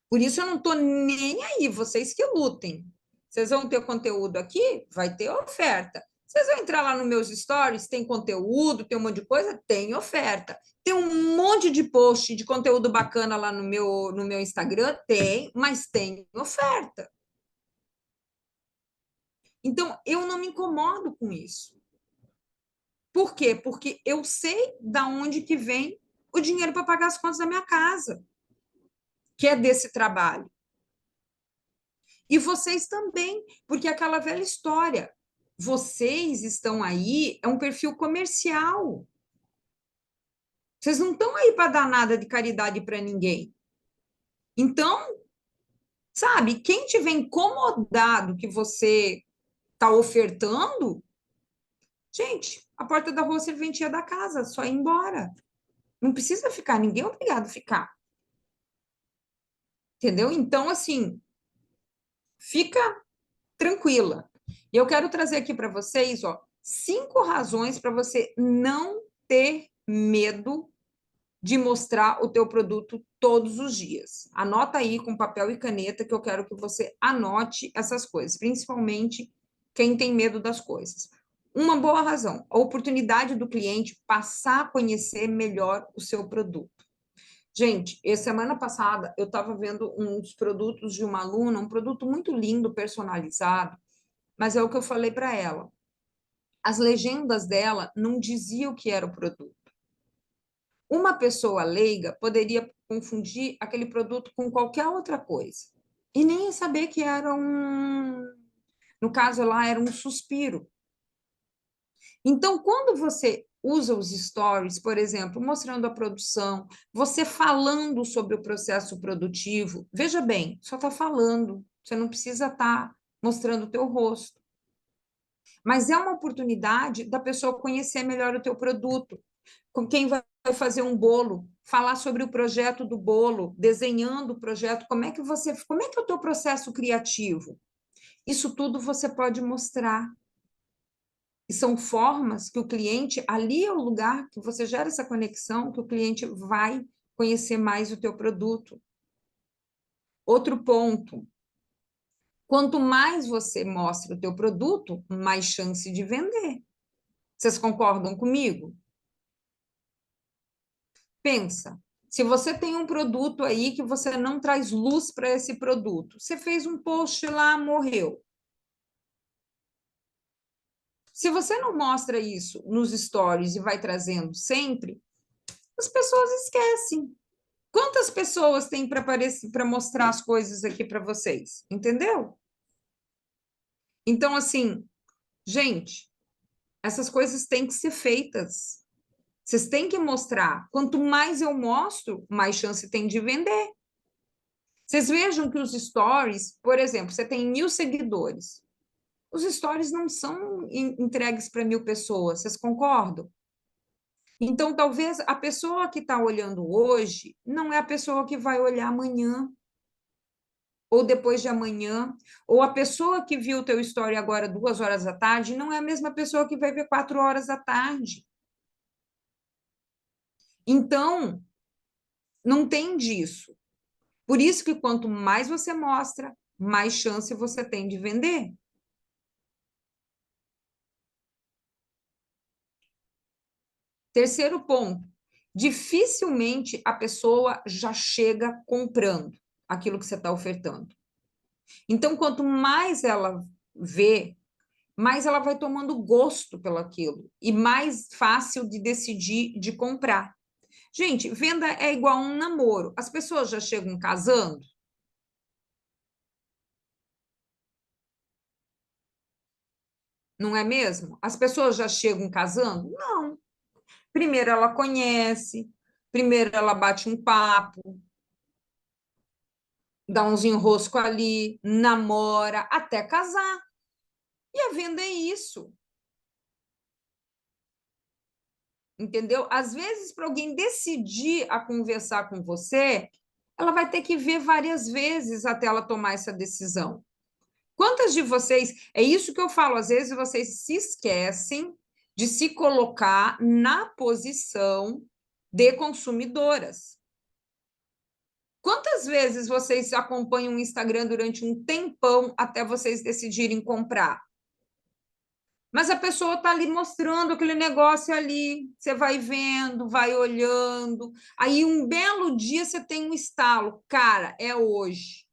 Por isso eu não estou nem aí, vocês que lutem. Vocês vão ter conteúdo aqui? Vai ter oferta. Vocês vão entrar lá nos meus stories, tem conteúdo, tem um monte de coisa? Tem oferta. Tem um monte de post de conteúdo bacana lá no meu Instagram? Tem, mas tem oferta. Então, eu não me incomodo com isso. Por quê? Porque eu sei da onde que vem o dinheiro para pagar as contas da minha casa, que é desse trabalho. E vocês também, porque é aquela velha história. Vocês estão aí, é um perfil comercial. Vocês não estão aí para dar nada de caridade para ninguém. Então, sabe, quem tiver incomodado que você está ofertando, gente, a porta da rua serventia da casa, só ir embora. Não precisa ficar, ninguém é obrigado a ficar. Entendeu? Então, assim, fica tranquila. E eu quero trazer aqui para vocês, ó, 5 razões para você não ter medo de mostrar o teu produto todos os dias. Anota aí com papel e caneta que eu quero que você anote essas coisas, principalmente quem tem medo das coisas. Uma boa razão, a oportunidade do cliente passar a conhecer melhor o seu produto. Gente, semana passada eu estava vendo uns produtos de uma aluna, um produto muito lindo, personalizado, mas é o que eu falei para ela. As legendas dela não diziam o que era o produto. Uma pessoa leiga poderia confundir aquele produto com qualquer outra coisa e nem saber que era no caso lá, era um suspiro. Então, quando você usa os stories, por exemplo, mostrando a produção, você falando sobre o processo produtivo, veja bem, só está falando, você não precisa estar mostrando o teu rosto. Mas é uma oportunidade da pessoa conhecer melhor o teu produto, com quem vai fazer um bolo, falar sobre o projeto do bolo, desenhando o projeto, como é que é o teu processo criativo? Isso tudo você pode mostrar. E são formas que o cliente, ali é o lugar que você gera essa conexão, que o cliente vai conhecer mais o teu produto. Outro ponto, quanto mais você mostra o teu produto, mais chance de vender. Vocês concordam comigo? Pensa, se você tem um produto aí que você não traz luz para esse produto, você fez um post lá, morreu. Se você não mostra isso nos stories e vai trazendo sempre, as pessoas esquecem. Quantas pessoas tem para mostrar as coisas aqui para vocês? Entendeu? Então, assim, gente, essas coisas têm que ser feitas. Vocês têm que mostrar. Quanto mais eu mostro, mais chance tem de vender. Vocês vejam que os stories, por exemplo, você tem 1.000 seguidores. Os stories não são entregues para 1.000 pessoas, vocês concordam? Então, talvez a pessoa que está olhando hoje não é a pessoa que vai olhar amanhã, ou depois de amanhã, ou a pessoa que viu o teu story agora 2 horas da tarde não é a mesma pessoa que vai ver 4 horas da tarde. Então, não tem disso. Por isso que quanto mais você mostra, mais chance você tem de vender. Terceiro ponto, dificilmente a pessoa já chega comprando aquilo que você está ofertando. Então, quanto mais ela vê, mais ela vai tomando gosto pelo aquilo e mais fácil de decidir de comprar. Gente, venda é igual a um, namoro. As pessoas já chegam casando? não é mesmo? As pessoas já chegam casando? Não. Primeiro ela conhece, primeiro ela bate um papo, dá uns enroscos ali, namora, até casar. E a venda é isso, entendeu? Às vezes, para alguém decidir a conversar com você, ela vai ter que ver várias vezes até ela tomar essa decisão. Quantas de vocês, é isso que eu falo, às vezes vocês se esquecem de se colocar na posição de consumidoras. Quantas vezes vocês acompanham o Instagram durante um tempão até vocês decidirem comprar? Mas a pessoa está ali mostrando aquele negócio ali, você vai vendo, vai olhando. Aí um belo dia você tem um estalo, cara, é hoje.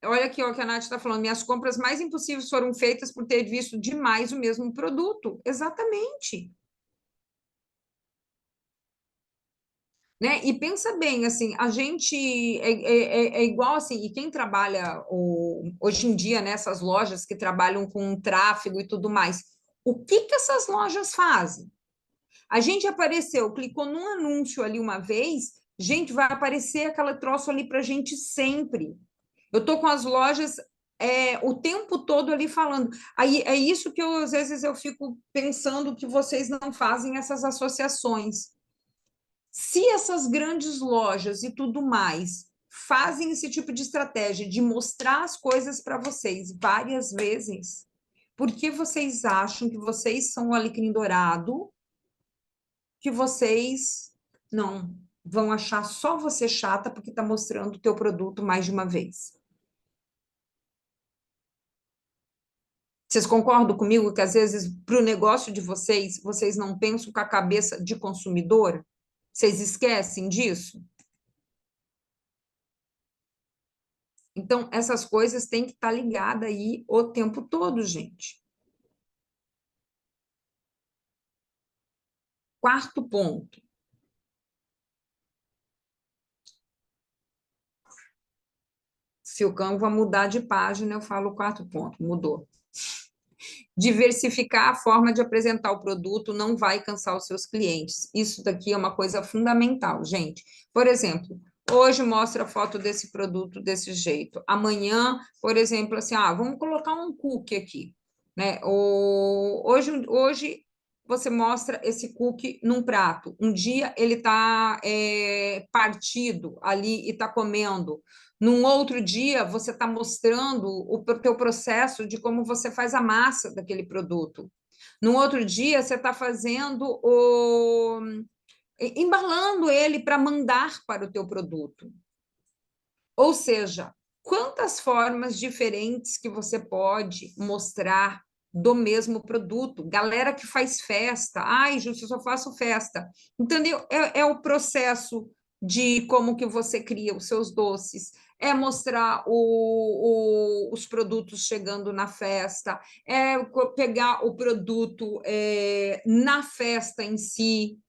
Olha aqui ó, o que a Nath está falando, minhas compras mais impossíveis foram feitas por ter visto demais o mesmo produto. Exatamente. Né? E pensa bem, assim, a gente é igual assim, e quem trabalha hoje em dia nessas lojas que trabalham com tráfego e tudo mais, o que que essas lojas fazem? A gente apareceu, clicou num anúncio ali uma vez, gente, vai aparecer aquele troço ali para a gente sempre. Eu estou com as lojas o tempo todo ali falando. Aí é isso que às vezes eu fico pensando que vocês não fazem essas associações. Se essas grandes lojas e tudo mais fazem esse tipo de estratégia de mostrar as coisas para vocês várias vezes, por que vocês acham que vocês são o alecrim dourado, que vocês não vão achar só você chata porque está mostrando o teu produto mais de uma vez? Vocês concordam comigo que às vezes para o negócio de vocês, vocês não pensam com a cabeça de consumidor? Vocês esquecem disso? Então, essas coisas têm que estar ligadas aí o tempo todo, gente. Quarto ponto. Se o Canva mudar de página, eu falo o quarto ponto, mudou. Diversificar a forma de apresentar o produto não vai cansar os seus clientes. Isso daqui é uma coisa fundamental, gente. Por exemplo, hoje mostra a foto desse produto desse jeito. Amanhã, por exemplo, assim, vamos colocar um cookie aqui, né? Hoje você mostra esse cookie num prato. Um dia ele está partido ali e está comendo. Num outro dia, você está mostrando o teu processo de como você faz a massa daquele produto. Num outro dia, você está embalando ele para mandar para o teu produto. Ou seja, quantas formas diferentes que você pode mostrar do mesmo produto. Galera que faz festa. Ai, Júcia, eu só faço festa. Entendeu? É o processo de como que você cria os seus doces, é mostrar os produtos chegando na festa, é pegar o produto na festa em si.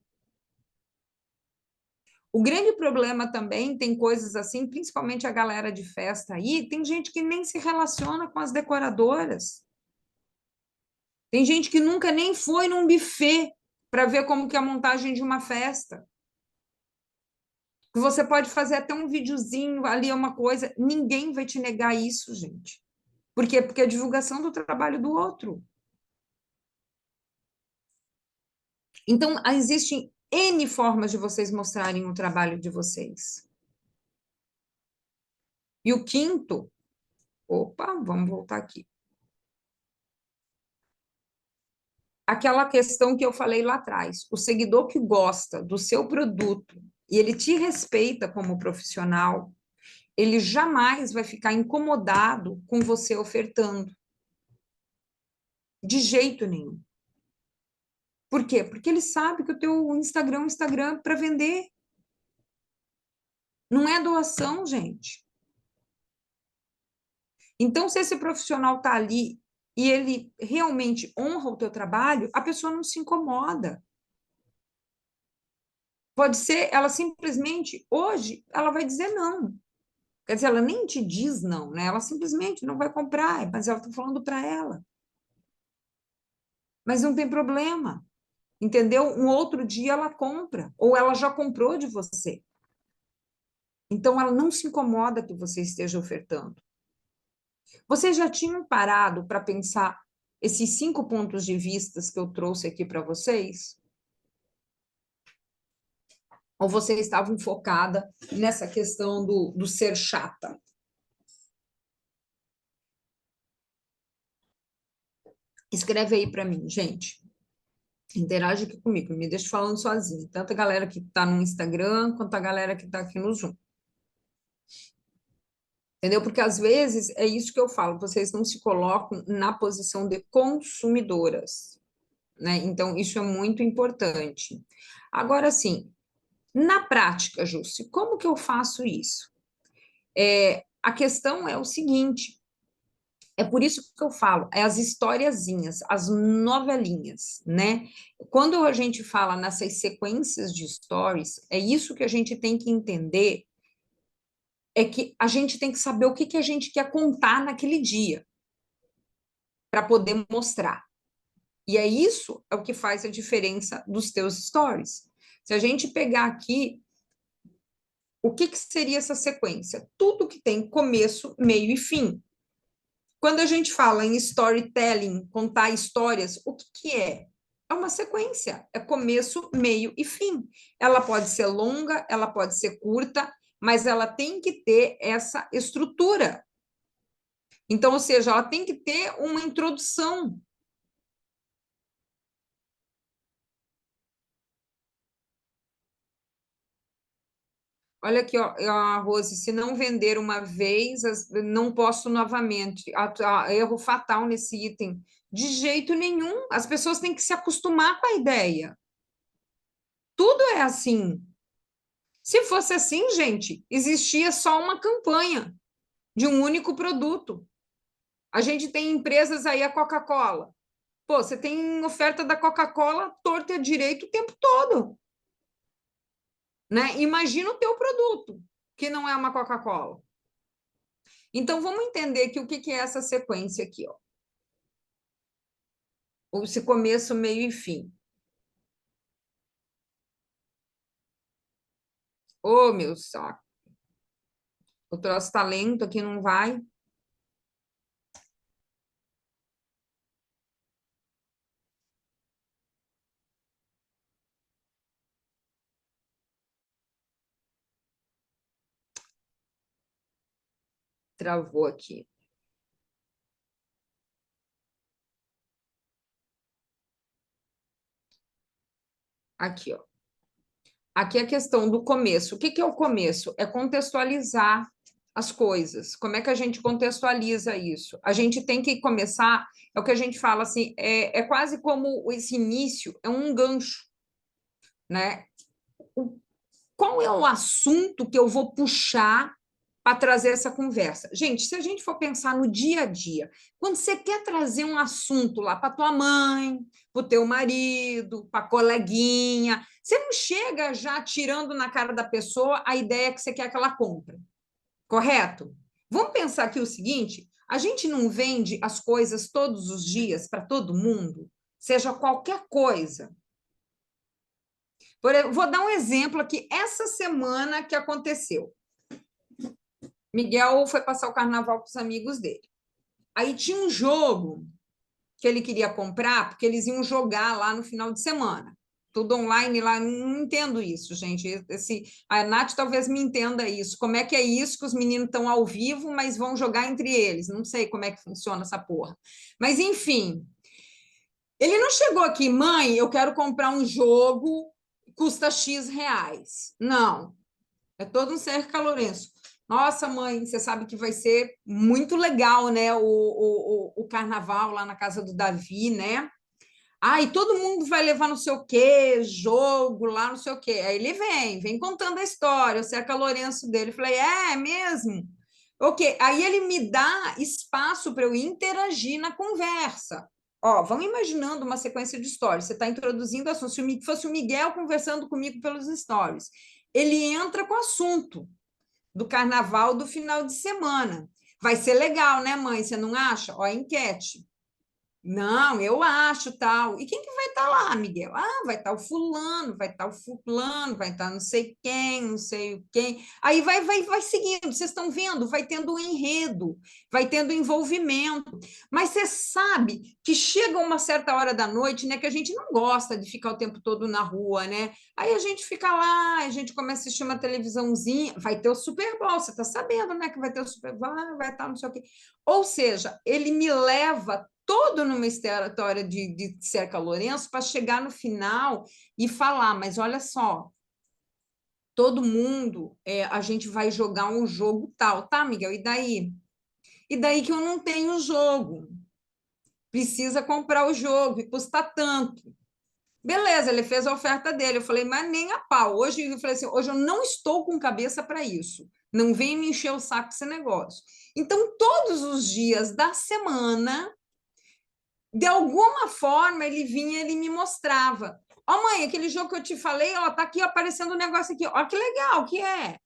O grande problema também tem coisas assim, principalmente a galera de festa aí, tem gente que nem se relaciona com as decoradoras. Tem gente que nunca nem foi num buffet para ver como que é a montagem de uma festa. Que você pode fazer até um videozinho ali, é uma coisa, ninguém vai te negar isso, gente. Por quê? Porque é a divulgação do trabalho do outro. Então, existem N formas de vocês mostrarem o trabalho de vocês. E o quinto, opa, vamos voltar aqui. Aquela questão que eu falei lá atrás, o seguidor que gosta do seu produto e ele te respeita como profissional, ele jamais vai ficar incomodado com você ofertando. De jeito nenhum. Por quê? Porque ele sabe que o teu Instagram é um Instagram para vender. Não é doação, gente. Então, se esse profissional está ali e ele realmente honra o teu trabalho, a pessoa não se incomoda. Pode ser, ela simplesmente, hoje, ela vai dizer não. Quer dizer, ela nem te diz não, né? Ela simplesmente não vai comprar, mas ela está falando para ela. Mas não tem problema, entendeu? Um outro dia ela compra, ou ela já comprou de você. Então, ela não se incomoda que você esteja ofertando. Vocês já tinham parado para pensar esses 5 pontos de vistas que eu trouxe aqui para vocês? Ou vocês estavam focada nessa questão do ser chata? Escreve aí para mim, gente. Interage aqui comigo, não me deixe falando sozinha. Tanto a galera que está no Instagram, quanto a galera que está aqui no Zoom. Entendeu? Porque às vezes é isso que eu falo, vocês não se colocam na posição de consumidoras, né? Então, isso é muito importante. Agora, sim, na prática, Jússi, como que eu faço isso? A questão é o seguinte, é por isso que eu falo, é as historiazinhas, as novelinhas, né? Quando a gente fala nessas sequências de stories, é isso que a gente tem que entender, é que a gente tem que saber o que que a gente quer contar naquele dia, para poder mostrar. E é isso é o que faz a diferença dos teus stories. Se a gente pegar aqui, o que que seria essa sequência? Tudo que tem começo, meio e fim. Quando a gente fala em storytelling, contar histórias, o que que é? É uma sequência, é começo, meio e fim. Ela pode ser longa, ela pode ser curta, mas ela tem que ter essa estrutura. Então, ou seja, ela tem que ter uma introdução. Olha aqui, ó, Rose, se não vender uma vez, não posso novamente. Erro fatal nesse item. De jeito nenhum. As pessoas têm que se acostumar com a ideia. Tudo é assim. Se fosse assim, gente, existia só uma campanha de um único produto. A gente tem empresas aí, a Coca-Cola. Pô, você tem oferta da Coca-Cola torta e à direito o tempo todo, né? Imagina o teu produto, que não é uma Coca-Cola. Então, vamos entender que o que que é essa sequência aqui, ó. Esse começo, meio e fim. Ô, meu saco. O troço tá lento aqui, não vai. Travou aqui. Aqui, ó. Aqui é a questão do começo. O que que é o começo? É contextualizar as coisas. Como é que a gente contextualiza isso? A gente tem que começar, é o que a gente fala assim, é quase como esse início, é um gancho, né? Qual é o assunto que eu vou puxar para trazer essa conversa? Gente, se a gente for pensar no dia a dia, quando você quer trazer um assunto lá para tua mãe, para o teu marido, para a coleguinha, você não chega já tirando na cara da pessoa a ideia que você quer que ela compre, correto? Vamos pensar aqui o seguinte: a gente não vende as coisas todos os dias para todo mundo, seja qualquer coisa. Vou dar um exemplo aqui, essa semana que aconteceu. Miguel foi passar o carnaval com os amigos dele. Aí tinha um jogo que ele queria comprar, porque eles iam jogar lá no final de semana. Tudo online lá, não entendo isso, gente. A Nath talvez me entenda isso. Como é que é isso que os meninos estão ao vivo, mas vão jogar entre eles? Não sei como é que funciona essa porra. Mas, enfim, ele não chegou aqui, mãe, eu quero comprar um jogo, custa X reais. Não, é todo um cerca Lourenço. Nossa, mãe, você sabe que vai ser muito legal, né? O carnaval lá na casa do Davi, né? Ai, todo mundo vai levar não sei o quê, jogo lá, não sei o quê. Aí ele vem contando a história, o Cerca Lourenço dele. Eu falei, é mesmo? Ok. Aí ele me dá espaço para eu interagir na conversa. Ó, vamos imaginando uma sequência de stories. Você está introduzindo assunto. Se fosse o Miguel conversando comigo pelos stories, ele entra com o assunto. do carnaval do final de semana. Vai ser legal, né, mãe? Você não acha? Ó, a enquete. Não, eu acho tal. E quem que vai estar lá, Miguel? Ah, vai estar o fulano, vai estar o fulano, vai estar não sei quem, não sei quem. Aí vai seguindo. Vocês estão vendo? Vai tendo um enredo, vai tendo envolvimento. Mas você sabe que chega uma certa hora da noite, né, que a gente não gosta de ficar o tempo todo na rua, né? Aí a gente fica lá, a gente começa a assistir uma televisãozinha, vai ter o Super Bowl, você está sabendo, né, que vai ter o Super Bowl, vai estar não sei o quê. Ou seja, ele me leva todo numa história de Cerca Lourenço para chegar no final e falar, mas olha só, todo mundo, a gente vai jogar um jogo tal, tá, Miguel? E daí? E daí que eu não tenho jogo. Precisa comprar o jogo e custa tanto. Beleza, ele fez a oferta dele. Eu falei, mas nem a pau. Hoje eu falei assim, hoje eu não estou com cabeça para isso. Não vem me encher o saco esse negócio. Então, todos os dias da semana, de alguma forma, ele vinha, ele me mostrava. Ó, mãe, aquele jogo que eu te falei, ó, tá aqui aparecendo um negócio aqui. Ó, que legal, o que é?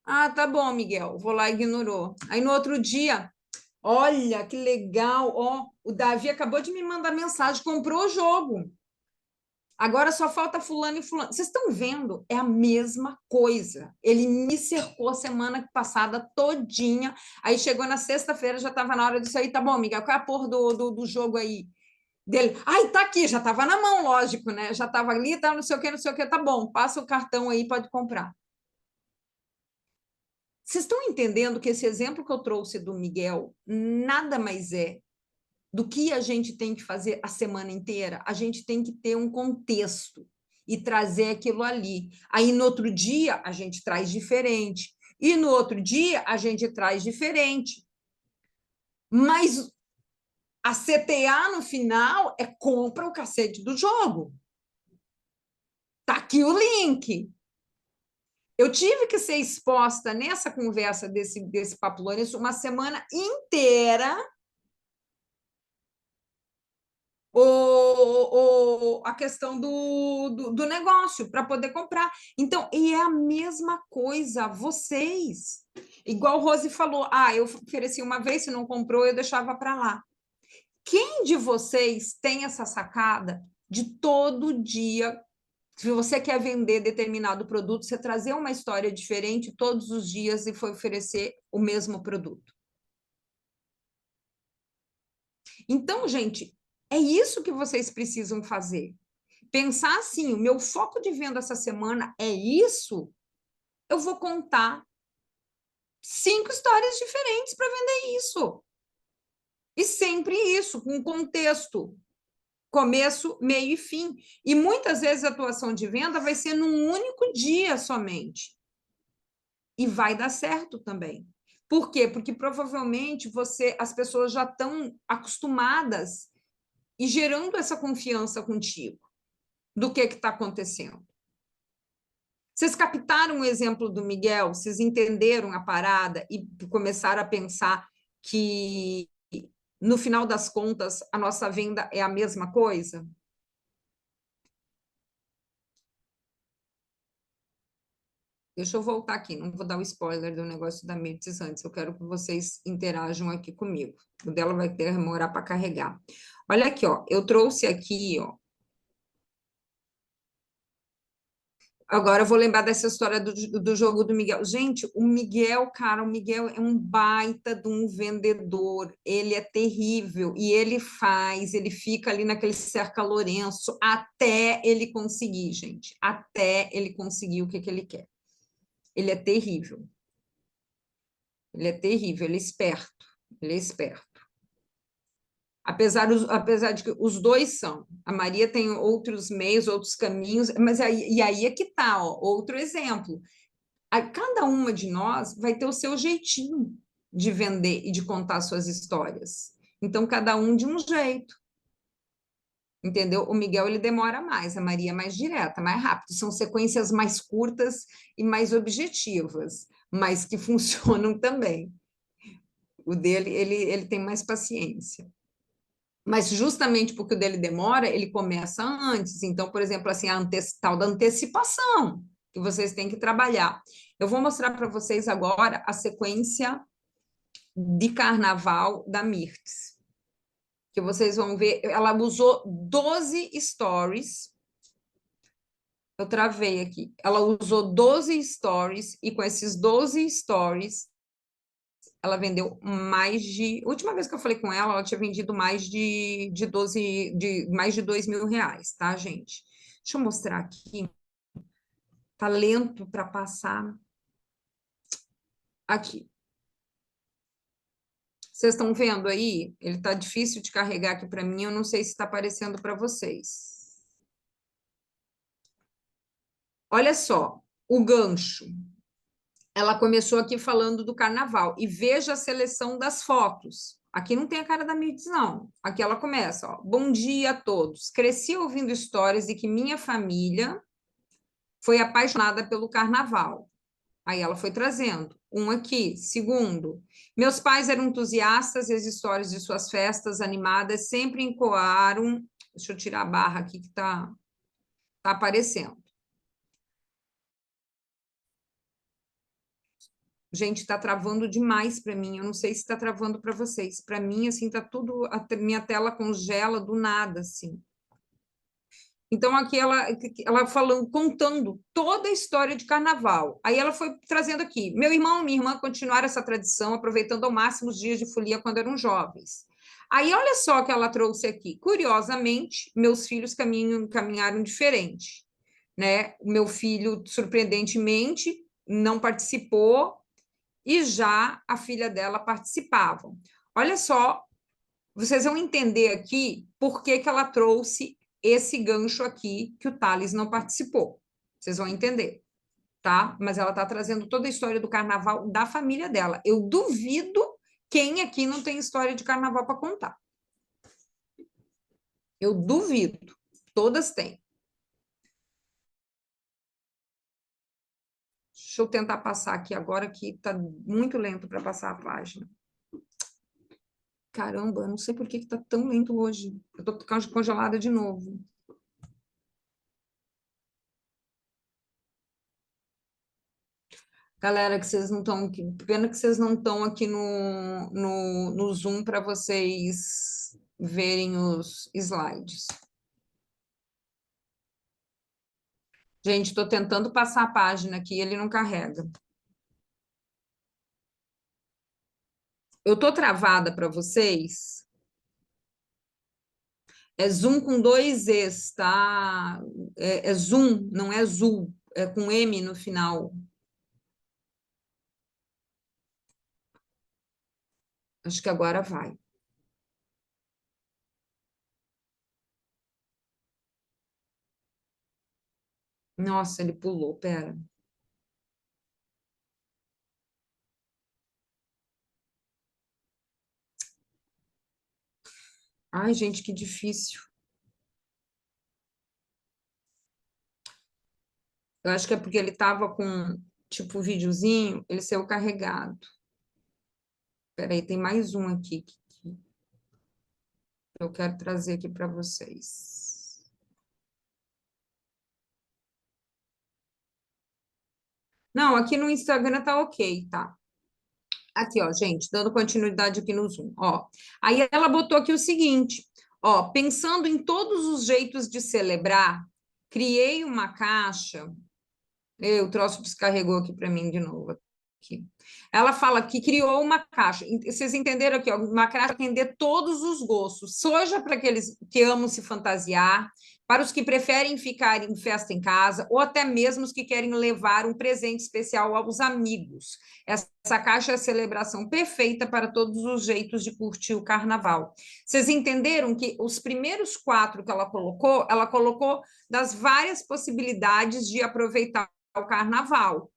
Ah, tá bom, Miguel. Vou lá, ignorou. Aí no outro dia, olha, que legal, ó, o Davi acabou de me mandar mensagem, comprou o jogo. Agora só falta fulano e fulano. Vocês estão vendo? É a mesma coisa. Ele me cercou semana passada todinha. Aí chegou na sexta-feira, já estava na hora disso aí. Tá bom, Miguel, qual é a porra do jogo aí? Dele, ai, tá aqui, já estava na mão, lógico, né? Já estava ali, tá, não sei o que, não sei o que, tá bom, passa o cartão aí, pode comprar. Vocês estão entendendo que esse exemplo que eu trouxe do Miguel nada mais é do que a gente tem que fazer a semana inteira? A gente tem que ter um contexto e trazer aquilo ali. Aí no outro dia a gente traz diferente. E no outro dia a gente traz diferente. Mas a CTA no final é compra o cacete do jogo. Tá aqui o link. Eu tive que ser exposta nessa conversa desse Papo Lourenço uma semana inteira a questão do negócio para poder comprar. Então, e é a mesma coisa, vocês. Igual o Rose falou, eu ofereci uma vez, se não comprou, eu deixava para lá. Quem de vocês tem essa sacada de todo dia, se você quer vender determinado produto, você trazer uma história diferente todos os dias e foi oferecer o mesmo produto? Então, gente, é isso que vocês precisam fazer. Pensar assim, o meu foco de venda essa semana é isso, eu vou contar 5 histórias diferentes para vender isso. E sempre isso, com contexto, começo, meio e fim. E muitas vezes a atuação de venda vai ser num único dia somente. E vai dar certo também. Por quê? Porque provavelmente as pessoas já estão acostumadas e gerando essa confiança contigo do que está acontecendo. Vocês captaram o exemplo do Miguel? Vocês entenderam a parada e começaram a pensar que, no final das contas, a nossa venda é a mesma coisa? Deixa eu voltar aqui, não vou dar o spoiler do negócio da Mirtes antes, eu quero que vocês interajam aqui comigo. O dela vai demorar para carregar. Olha aqui, ó, eu trouxe aqui, ó. Agora eu vou lembrar dessa história do jogo do Miguel. Gente, o Miguel, cara, o Miguel é um baita de um vendedor. Ele é terrível. E ele fica ali naquele cerca Lourenço até ele conseguir, gente. Até ele conseguir o que ele quer. Ele é terrível. Ele é terrível, ele é esperto. Ele é esperto. Apesar de que os dois são. A Maria tem outros meios, outros caminhos, mas aí é que tá, ó, outro exemplo. Cada uma de nós vai ter o seu jeitinho de vender e de contar suas histórias. Então, cada um de um jeito, entendeu? O Miguel ele demora mais, a Maria é mais direta, mais rápido. São sequências mais curtas e mais objetivas, mas que funcionam também. O dele, ele tem mais paciência. Mas justamente porque o dele demora, ele começa antes. Então, por exemplo, assim, tal da antecipação. que vocês têm que trabalhar. Eu vou mostrar para vocês agora a sequência de carnaval da Mirtz, que vocês vão ver, ela usou 12 stories. Eu travei aqui. Ela usou 12 stories e com esses 12 stories ela vendeu mais de. A última vez que eu falei com ela, ela tinha vendido mais de 12, mais de R$ 2.000, tá, gente? Deixa eu mostrar aqui. Tá lento para passar. Aqui. Vocês estão vendo aí? Ele está difícil de carregar aqui para mim. Eu não sei se está aparecendo para vocês. Olha só, o gancho. Ela começou aqui falando do carnaval. E veja a seleção das fotos. Aqui não tem a cara da Mirtz, não. Aqui ela começa, ó. Bom dia a todos. Cresci ouvindo histórias de que minha família foi apaixonada pelo carnaval. Aí ela foi trazendo. Um aqui. Segundo, meus pais eram entusiastas e as histórias de suas festas animadas sempre ecoaram. Deixa eu tirar a barra aqui que tá aparecendo. Gente, está travando demais para mim. Eu não sei se está travando para vocês. Para mim, assim, tá tudo. Minha tela congela do nada, assim. Então, aqui ela falando, contando toda a história de carnaval. Aí ela foi trazendo aqui. Meu irmão e minha irmã continuaram essa tradição, aproveitando ao máximo os dias de folia quando eram jovens. Aí, olha só o que ela trouxe aqui. Curiosamente, meus filhos caminharam diferente. Né? O meu filho, surpreendentemente, não participou, e já a filha dela participavam. Olha só, vocês vão entender aqui por que ela trouxe esse gancho aqui que o Thales não participou. Vocês vão entender, tá? Mas ela está trazendo toda a história do carnaval da família dela. Eu duvido quem aqui não tem história de carnaval para contar. Eu duvido. Todas têm. Deixa eu tentar passar aqui agora, que está muito lento para passar a página. Caramba, eu não sei por que está tão lento hoje. Eu estou congelada de novo. Galera, que vocês não estão aqui. Pena que vocês não estão aqui no Zoom para vocês verem os slides. Gente, estou tentando passar a página aqui, ele não carrega. Eu estou travada para vocês. É Zoom com 2 Es, tá? É Zoom, não é Zul, é com M no final. Acho que agora vai. Nossa, ele pulou, pera. Ai, gente, que difícil. Eu acho que é porque ele estava com, tipo, videozinho, ele saiu carregado. Peraí, tem mais um aqui que eu quero trazer aqui para vocês. Não, aqui no Instagram tá ok, tá? Aqui, ó, gente, dando continuidade aqui no Zoom, ó. Aí ela botou aqui o seguinte, ó, pensando em todos os jeitos de celebrar, criei uma caixa. O troço descarregou aqui para mim de novo. Aqui. Ela fala que criou uma caixa. Vocês entenderam aqui, ó, uma caixa para atender todos os gostos, seja para aqueles que amam se fantasiar, para os que preferem ficar em festa em casa, ou até mesmo os que querem levar um presente especial aos amigos. Essa caixa é a celebração perfeita para todos os jeitos de curtir o carnaval. Vocês entenderam que os primeiros 4 que ela colocou das várias possibilidades de aproveitar o carnaval.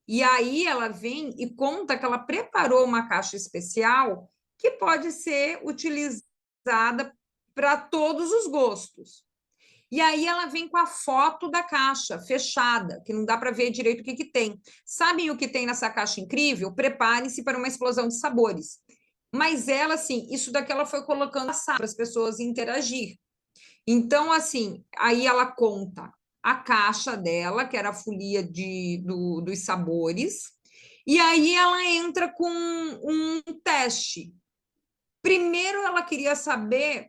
E aí ela vem e conta que ela preparou uma caixa especial que pode ser utilizada para todos os gostos. E aí ela vem com a foto da caixa fechada, que não dá para ver direito o que tem. Sabem o que tem nessa caixa incrível? Preparem-se para uma explosão de sabores. Mas ela, assim, isso daqui ela foi colocando para as pessoas interagir. Então, assim, aí ela conta a caixa dela, que era a folia dos sabores, e aí ela entra com um teste. Primeiro, ela queria saber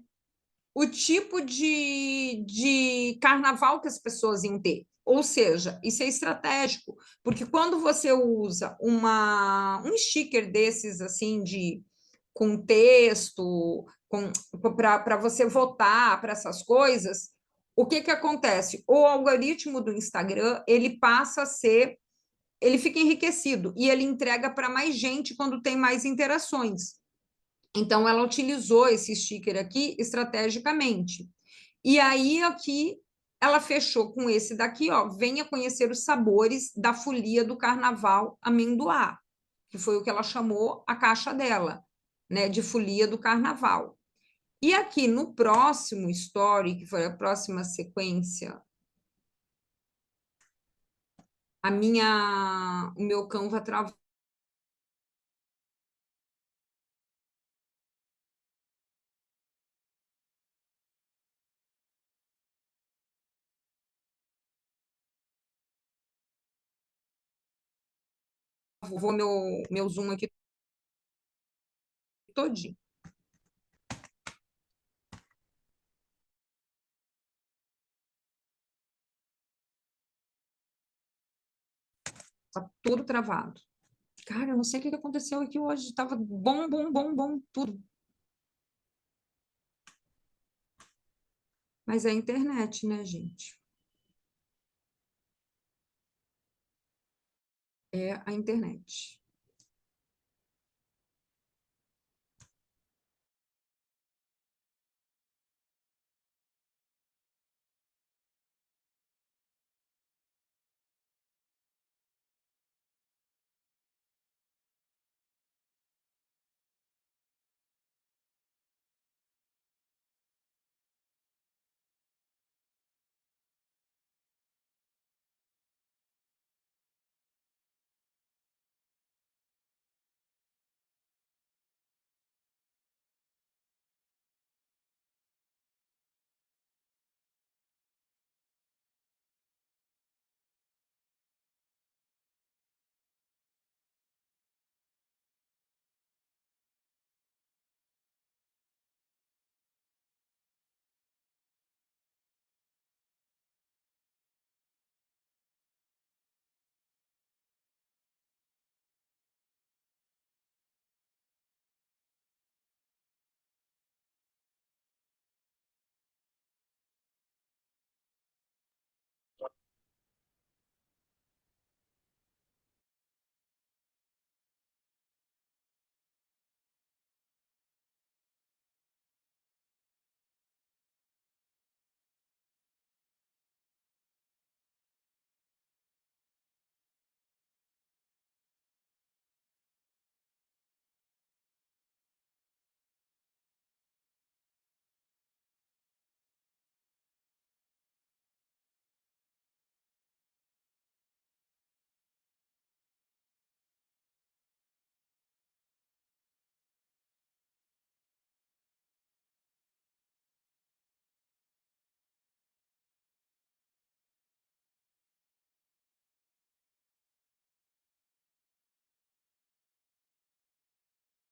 o tipo de carnaval que as pessoas iam ter. Ou seja, isso é estratégico, porque quando você usa um sticker desses assim de com texto, para você votar para essas coisas, o que acontece? O algoritmo do Instagram ele passa a ser, ele fica enriquecido e ele entrega para mais gente quando tem mais interações. Então, ela utilizou esse sticker aqui estrategicamente. E aí, aqui, ela fechou com esse daqui, ó. Venha conhecer os sabores da folia do carnaval amendoá, que foi o que ela chamou a caixa dela, né? De folia do carnaval. E aqui no próximo story, que foi a próxima sequência, o meu Canva travou. Vou meu zoom aqui todinho. Tá tudo travado. Cara, eu não sei o que aconteceu aqui hoje. Tava bom, bom, bom, bom, tudo. Mas é a internet, né, gente? É a internet.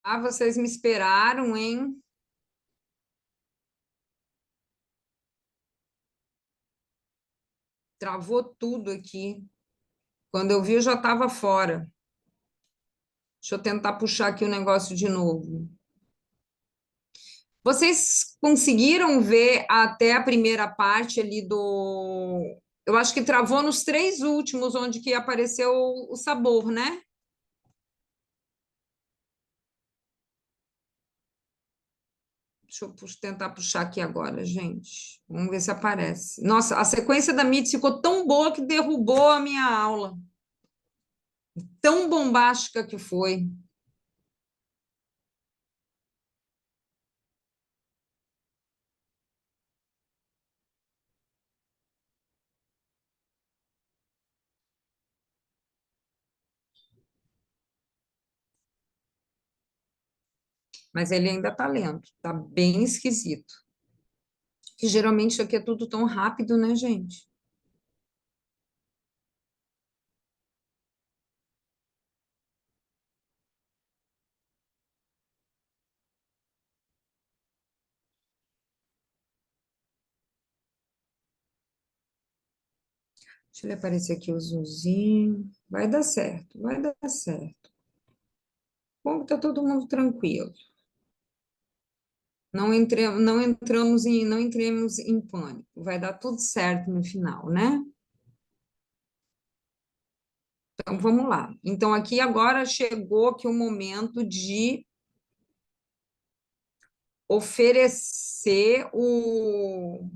Ah, vocês me esperaram, hein? Travou tudo aqui. Quando eu vi, eu já estava fora. Deixa eu tentar puxar aqui o negócio de novo. Vocês conseguiram ver até a primeira parte ali do. Eu acho que travou nos três últimos, onde que apareceu o sabor, né? Deixa eu tentar puxar aqui agora, gente. Vamos ver se aparece. Nossa, a sequência da Meet ficou tão boa que derrubou a minha aula. Tão bombástica que foi. Mas ele ainda está lento. Está bem esquisito. Que geralmente isso aqui é tudo tão rápido, né, gente? Deixa ele aparecer aqui o zoomzinho. Vai dar certo, vai dar certo. Bom, que tá todo mundo tranquilo. Não entremos em pânico. Vai dar tudo certo no final, né? Então, vamos lá. Então, aqui agora chegou aqui o momento de oferecer o...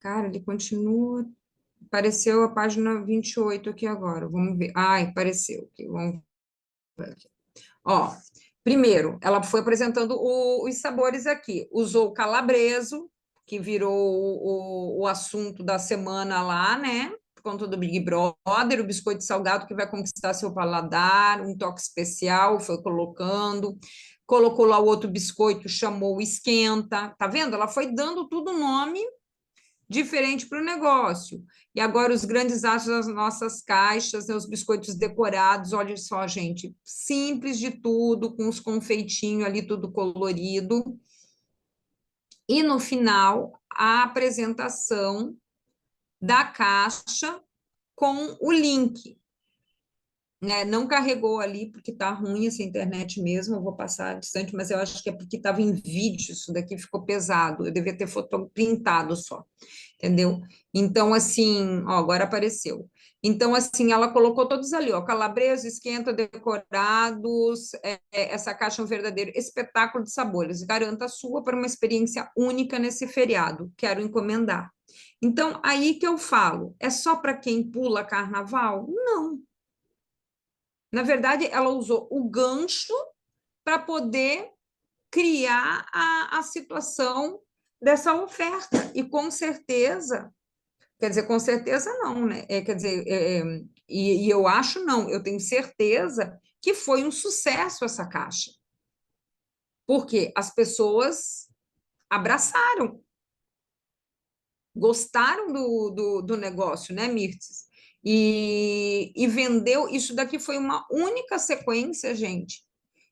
Cara, ele continua... Apareceu a página 28 aqui agora. Vamos ver. Ai, apareceu aqui. Vamos ver aqui. Ó, primeiro, ela foi apresentando os sabores aqui. Usou o calabreso, que virou o assunto da semana lá, né? Por conta do Big Brother, o biscoito salgado que vai conquistar seu paladar, um toque especial, foi colocando. Colocou lá o outro biscoito, chamou o esquenta. Tá vendo? Ela foi dando tudo nome diferente para o negócio. E agora os grandes astros das nossas caixas, né, os biscoitos decorados, olha só, gente, simples de tudo, com os confeitinhos ali, tudo colorido. E no final, a apresentação da caixa com o link. Né? Não carregou ali porque tá ruim essa internet mesmo, eu vou passar distante, mas eu acho que é porque estava em vídeo, isso daqui ficou pesado, eu devia ter foto printado só, entendeu? Então, assim, ó, agora apareceu. Então, assim, ela colocou todos ali, ó, calabreso, esquenta, decorados, essa caixa é um verdadeiro espetáculo de sabores. Garanta a sua para uma experiência única nesse feriado. Quero encomendar. Então, aí que eu falo, é só para quem pula carnaval? Não. Na verdade, ela usou o gancho para poder criar a situação dessa oferta. E com certeza, quer dizer, com certeza não, né? Quer dizer, e eu acho não, eu tenho certeza que foi um sucesso essa caixa. Porque as pessoas abraçaram, gostaram do negócio, né, Mirtes? E vendeu, isso daqui foi uma única sequência, gente,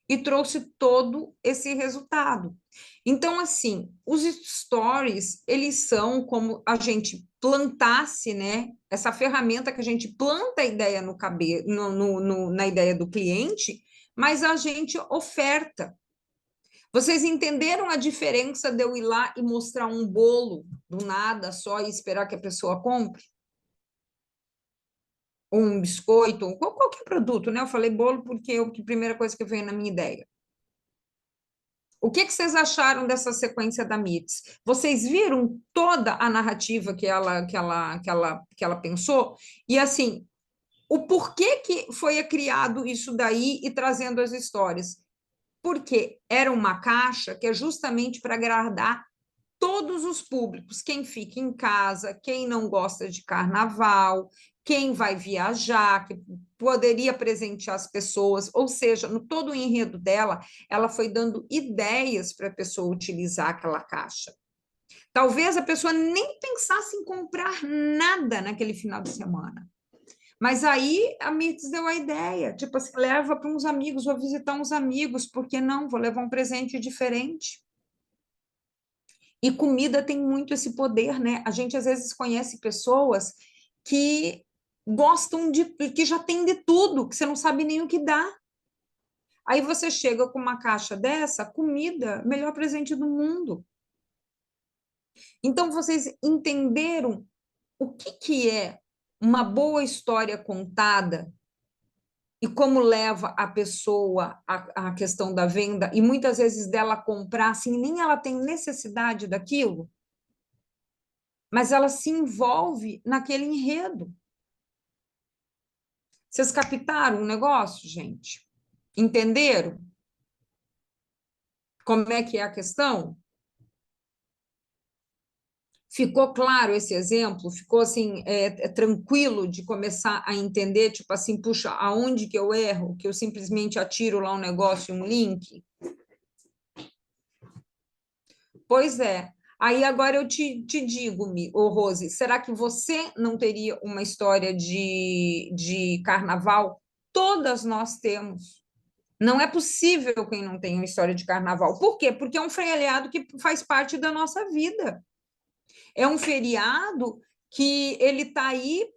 e trouxe todo esse resultado. Então, assim, os stories, eles são como a gente plantasse, né? Essa ferramenta que a gente planta a ideia na ideia do cliente, mas a gente oferta. Vocês entenderam a diferença de eu ir lá e mostrar um bolo do nada só e esperar que a pessoa compre? Ou um biscoito, ou qualquer produto, né? Eu falei bolo porque é a primeira coisa que veio na minha ideia. O que vocês acharam dessa sequência da MITS? Vocês viram toda a narrativa que ela pensou? E assim, o porquê que foi criado isso daí e trazendo as histórias? Porque era uma caixa que é justamente para agradar todos os públicos, quem fica em casa, quem não gosta de carnaval, quem vai viajar, que poderia presentear as pessoas, ou seja, no todo o enredo dela, ela foi dando ideias para a pessoa utilizar aquela caixa. Talvez a pessoa nem pensasse em comprar nada naquele final de semana. Mas aí a Mirtz deu a ideia, tipo assim, leva para uns amigos, vou visitar uns amigos, por que não? Vou levar um presente diferente. E comida tem muito esse poder, né? A gente às vezes conhece pessoas que gostam que já tem de tudo, que você não sabe nem o que dá. Aí você chega com uma caixa dessa, comida, melhor presente do mundo. Então vocês entenderam o que é uma boa história contada e como leva a pessoa à questão da venda e muitas vezes dela comprar assim, nem ela tem necessidade daquilo, mas ela se envolve naquele enredo. Vocês captaram o negócio, gente? Entenderam como é que é a questão? Ficou claro esse exemplo? Ficou assim, tranquilo de começar a entender, tipo assim, puxa, aonde que eu erro? Que eu simplesmente atiro lá um negócio, um link? Pois é. Aí agora eu te digo, Rose, será que você não teria uma história de carnaval? Todas nós temos. Não é possível quem não tem uma história de carnaval. Por quê? Porque é um feriado que faz parte da nossa vida. É um feriado que ele está aí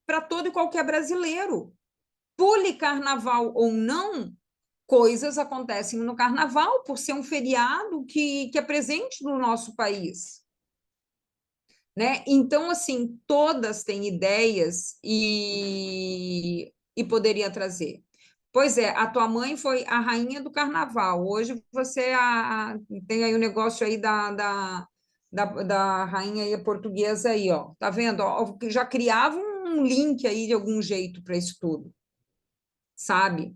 para todo e qualquer brasileiro. Pule carnaval ou não, coisas acontecem no carnaval por ser um feriado que é presente no nosso país. Né? Então, assim, todas têm ideias e poderia trazer. Pois é, a tua mãe foi a rainha do carnaval. Hoje você tem aí o negócio aí da rainha aí portuguesa aí, ó. Tá vendo? Ó, já criava um link aí de algum jeito para isso tudo, sabe?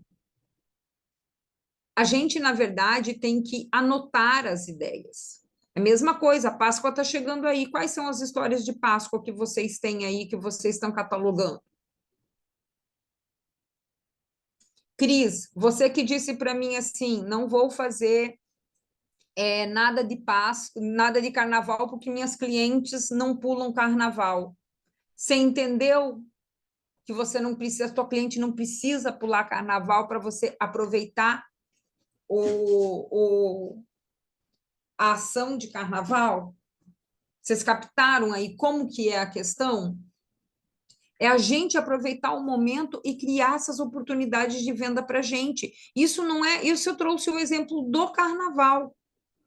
A gente, na verdade, tem que anotar as ideias. É a mesma coisa, a Páscoa está chegando aí. Quais são as histórias de Páscoa que vocês têm aí, que vocês estão catalogando? Cris, você que disse para mim assim, não vou fazer nada de Páscoa, nada de carnaval, porque minhas clientes não pulam carnaval. Você entendeu que você não precisa, tua cliente não precisa pular carnaval para você aproveitar o, a ação de carnaval? Vocês captaram aí como que é a questão? É a gente aproveitar o momento e criar essas oportunidades de venda para a gente. Isso não é. Isso eu trouxe o exemplo do carnaval.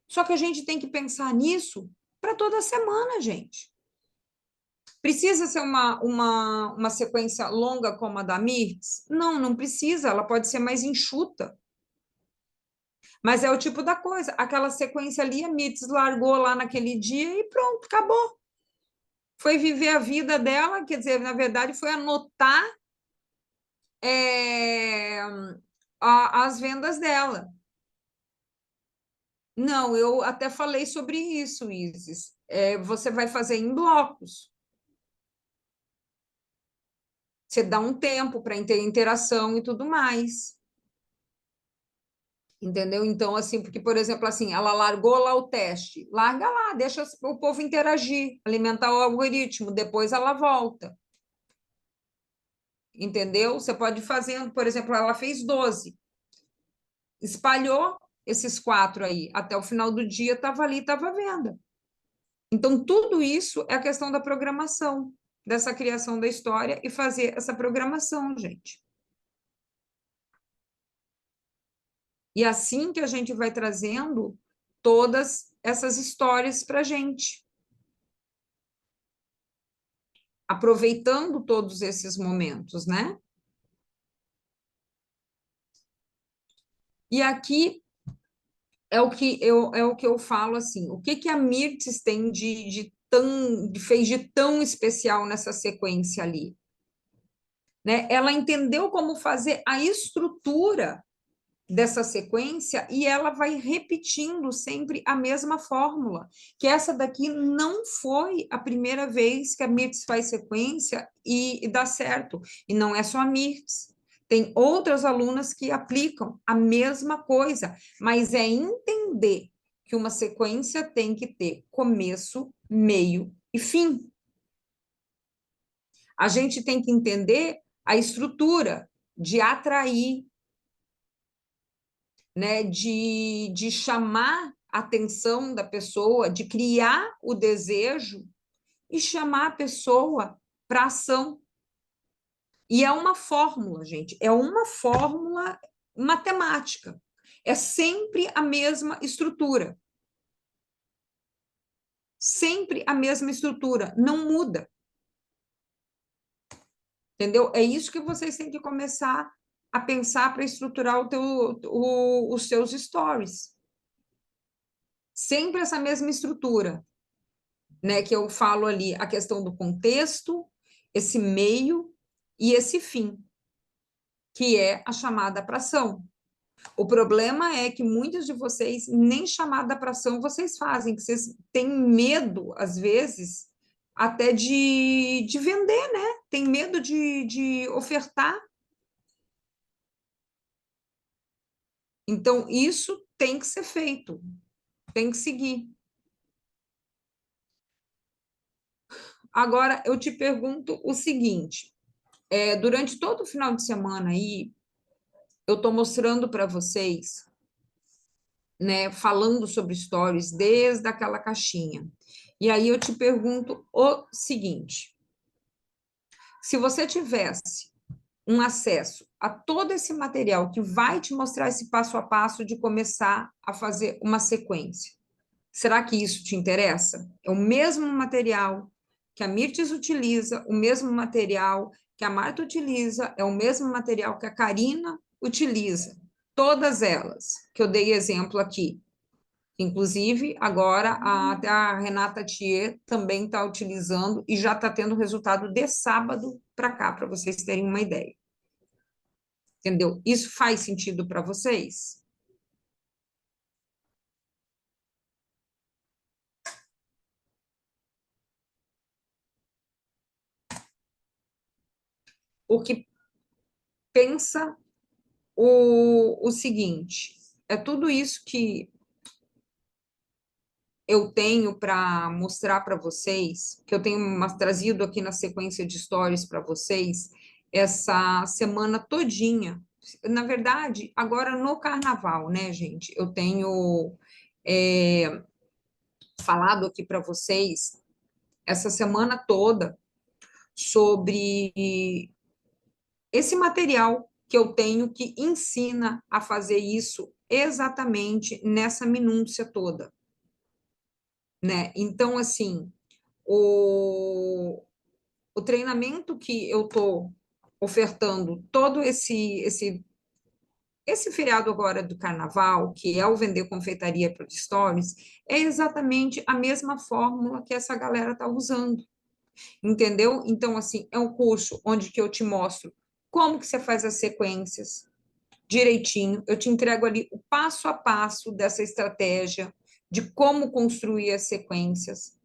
Só que a gente tem que pensar nisso para toda semana, gente. Precisa ser uma sequência longa como a da Mirtz? Não, não precisa. Ela pode ser mais enxuta. Mas é o tipo da coisa. Aquela sequência ali, a Mirtz largou lá naquele dia e pronto, acabou. Foi viver a vida dela, quer dizer, na verdade, foi anotar é, as vendas dela. Não, eu até falei sobre isso, Isis. Você vai fazer em blocos. Você dá um tempo para ter interação e tudo mais. Entendeu? Então, assim, porque, por exemplo, assim, ela largou lá o teste, larga lá, deixa o povo interagir, alimentar o algoritmo, depois ela volta. Entendeu? Você pode fazer, por exemplo, ela fez 12, espalhou esses 4 aí, até o final do dia estava ali, estava à venda. Então, tudo isso é a questão da programação, dessa criação da história e fazer essa programação, gente. E assim que a gente vai trazendo todas essas histórias para a gente, aproveitando todos esses momentos, né? E aqui é o que eu falo assim, o que a Mirtes tem fez de tão especial nessa sequência ali, né? Ela entendeu como fazer a estrutura dessa sequência e ela vai repetindo sempre a mesma fórmula, que essa daqui não foi a primeira vez que a Mirtz faz sequência e dá certo, e não é só a Mirtz. Tem outras alunas que aplicam a mesma coisa, mas é entender que uma sequência tem que ter começo, meio e fim. A gente tem que entender a estrutura de atrair, né, de chamar a atenção da pessoa, de criar o desejo e chamar a pessoa para ação. E é uma fórmula, gente, é uma fórmula matemática. É sempre a mesma estrutura. Sempre a mesma estrutura, não muda. Entendeu? É isso que vocês têm que começar a pensar para estruturar os seus stories. Sempre essa mesma estrutura, né, que eu falo ali, a questão do contexto, esse meio e esse fim, que é a chamada para ação. O problema é que muitos de vocês nem chamada para ação vocês fazem, que vocês têm medo, às vezes, até de vender, né? Tem medo de ofertar. Então, isso tem que ser feito, tem que seguir. Agora, eu te pergunto o seguinte: durante todo o final de semana aí, eu estou mostrando para vocês, né, falando sobre stories desde aquela caixinha. E aí eu te pergunto o seguinte: se você tivesse um acesso a todo esse material que vai te mostrar esse passo a passo de começar a fazer uma sequência, será que isso te interessa? É o mesmo material que a Mirtes utiliza, o mesmo material que a Marta utiliza, é o mesmo material que a Karina utiliza. Todas elas, que eu dei exemplo aqui. Inclusive, agora até a Renata Thier também está utilizando e já está tendo resultado de sábado para cá, para vocês terem uma ideia. Entendeu? Isso faz sentido para vocês? O que pensa o seguinte, é tudo isso que eu tenho para mostrar para vocês, que eu tenho trazido aqui na sequência de stories para vocês, essa semana todinha. Na verdade, agora no carnaval, né, gente? Eu tenho falado aqui para vocês essa semana toda sobre esse material que eu tenho que ensina a fazer isso exatamente nessa minúcia toda, né? Então, assim, o, o treinamento que eu estou ofertando todo esse feriado agora do carnaval, que é o vender confeitaria para stories, é exatamente a mesma fórmula que essa galera está usando, entendeu? Então, assim, é um curso onde que eu te mostro como que você faz as sequências direitinho, eu te entrego ali o passo a passo dessa estratégia, de como construir as sequências,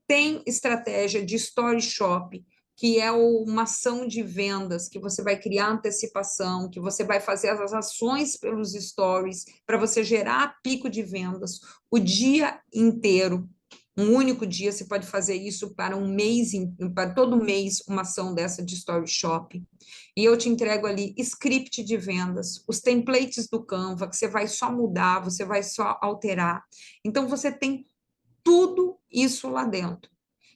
tem estratégia de story shop, que é uma ação de vendas, que você vai criar antecipação, que você vai fazer as ações pelos stories, para você gerar pico de vendas o dia inteiro. Um único dia, você pode fazer isso para um mês, para todo mês, uma ação dessa de story shop. E eu te entrego ali script de vendas, os templates do Canva, que você vai só mudar, você vai só alterar. Então, você tem tudo isso lá dentro.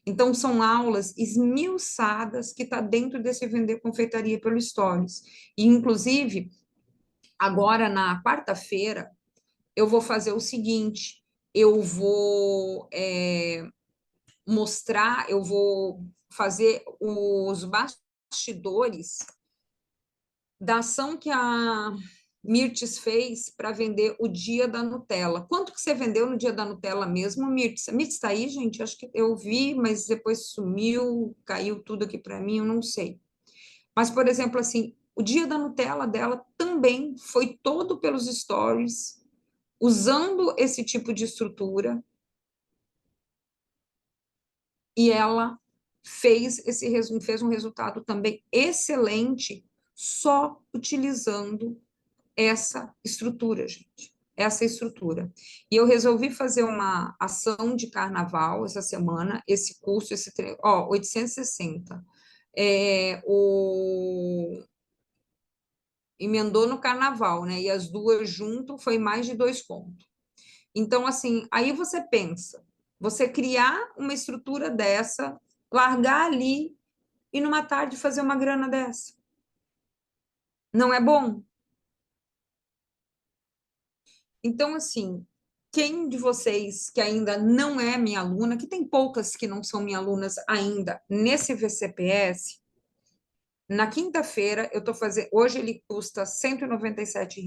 Então, são aulas esmiuçadas que está dentro desse Vender Confeitaria pelo Stories. E, inclusive, agora na quarta-feira, eu vou fazer o seguinte: eu vou mostrar, eu vou fazer os bastidores da ação que a Mirtes fez para vender o dia da Nutella. Quanto que você vendeu no dia da Nutella mesmo, Mirtes? A Mirtes está aí, gente? Acho que eu vi, mas depois sumiu, caiu tudo aqui para mim, eu não sei. Mas, por exemplo, assim, o dia da Nutella dela também foi todo pelos stories, usando esse tipo de estrutura, e ela fez um resultado também excelente só utilizando essa estrutura, gente. Essa estrutura. E eu resolvi fazer uma ação de carnaval essa semana, esse curso, ó, 860. Emendou no carnaval, né? E as duas junto foi mais de 2 contos. Então, assim, aí você pensa, você criar uma estrutura dessa, largar ali e numa tarde fazer uma grana dessa. Não é bom? Então, assim, quem de vocês que ainda não é minha aluna, que tem poucas que não são minhas alunas ainda nesse VCPS, na quinta-feira eu estou fazendo, hoje ele custa R$ 197,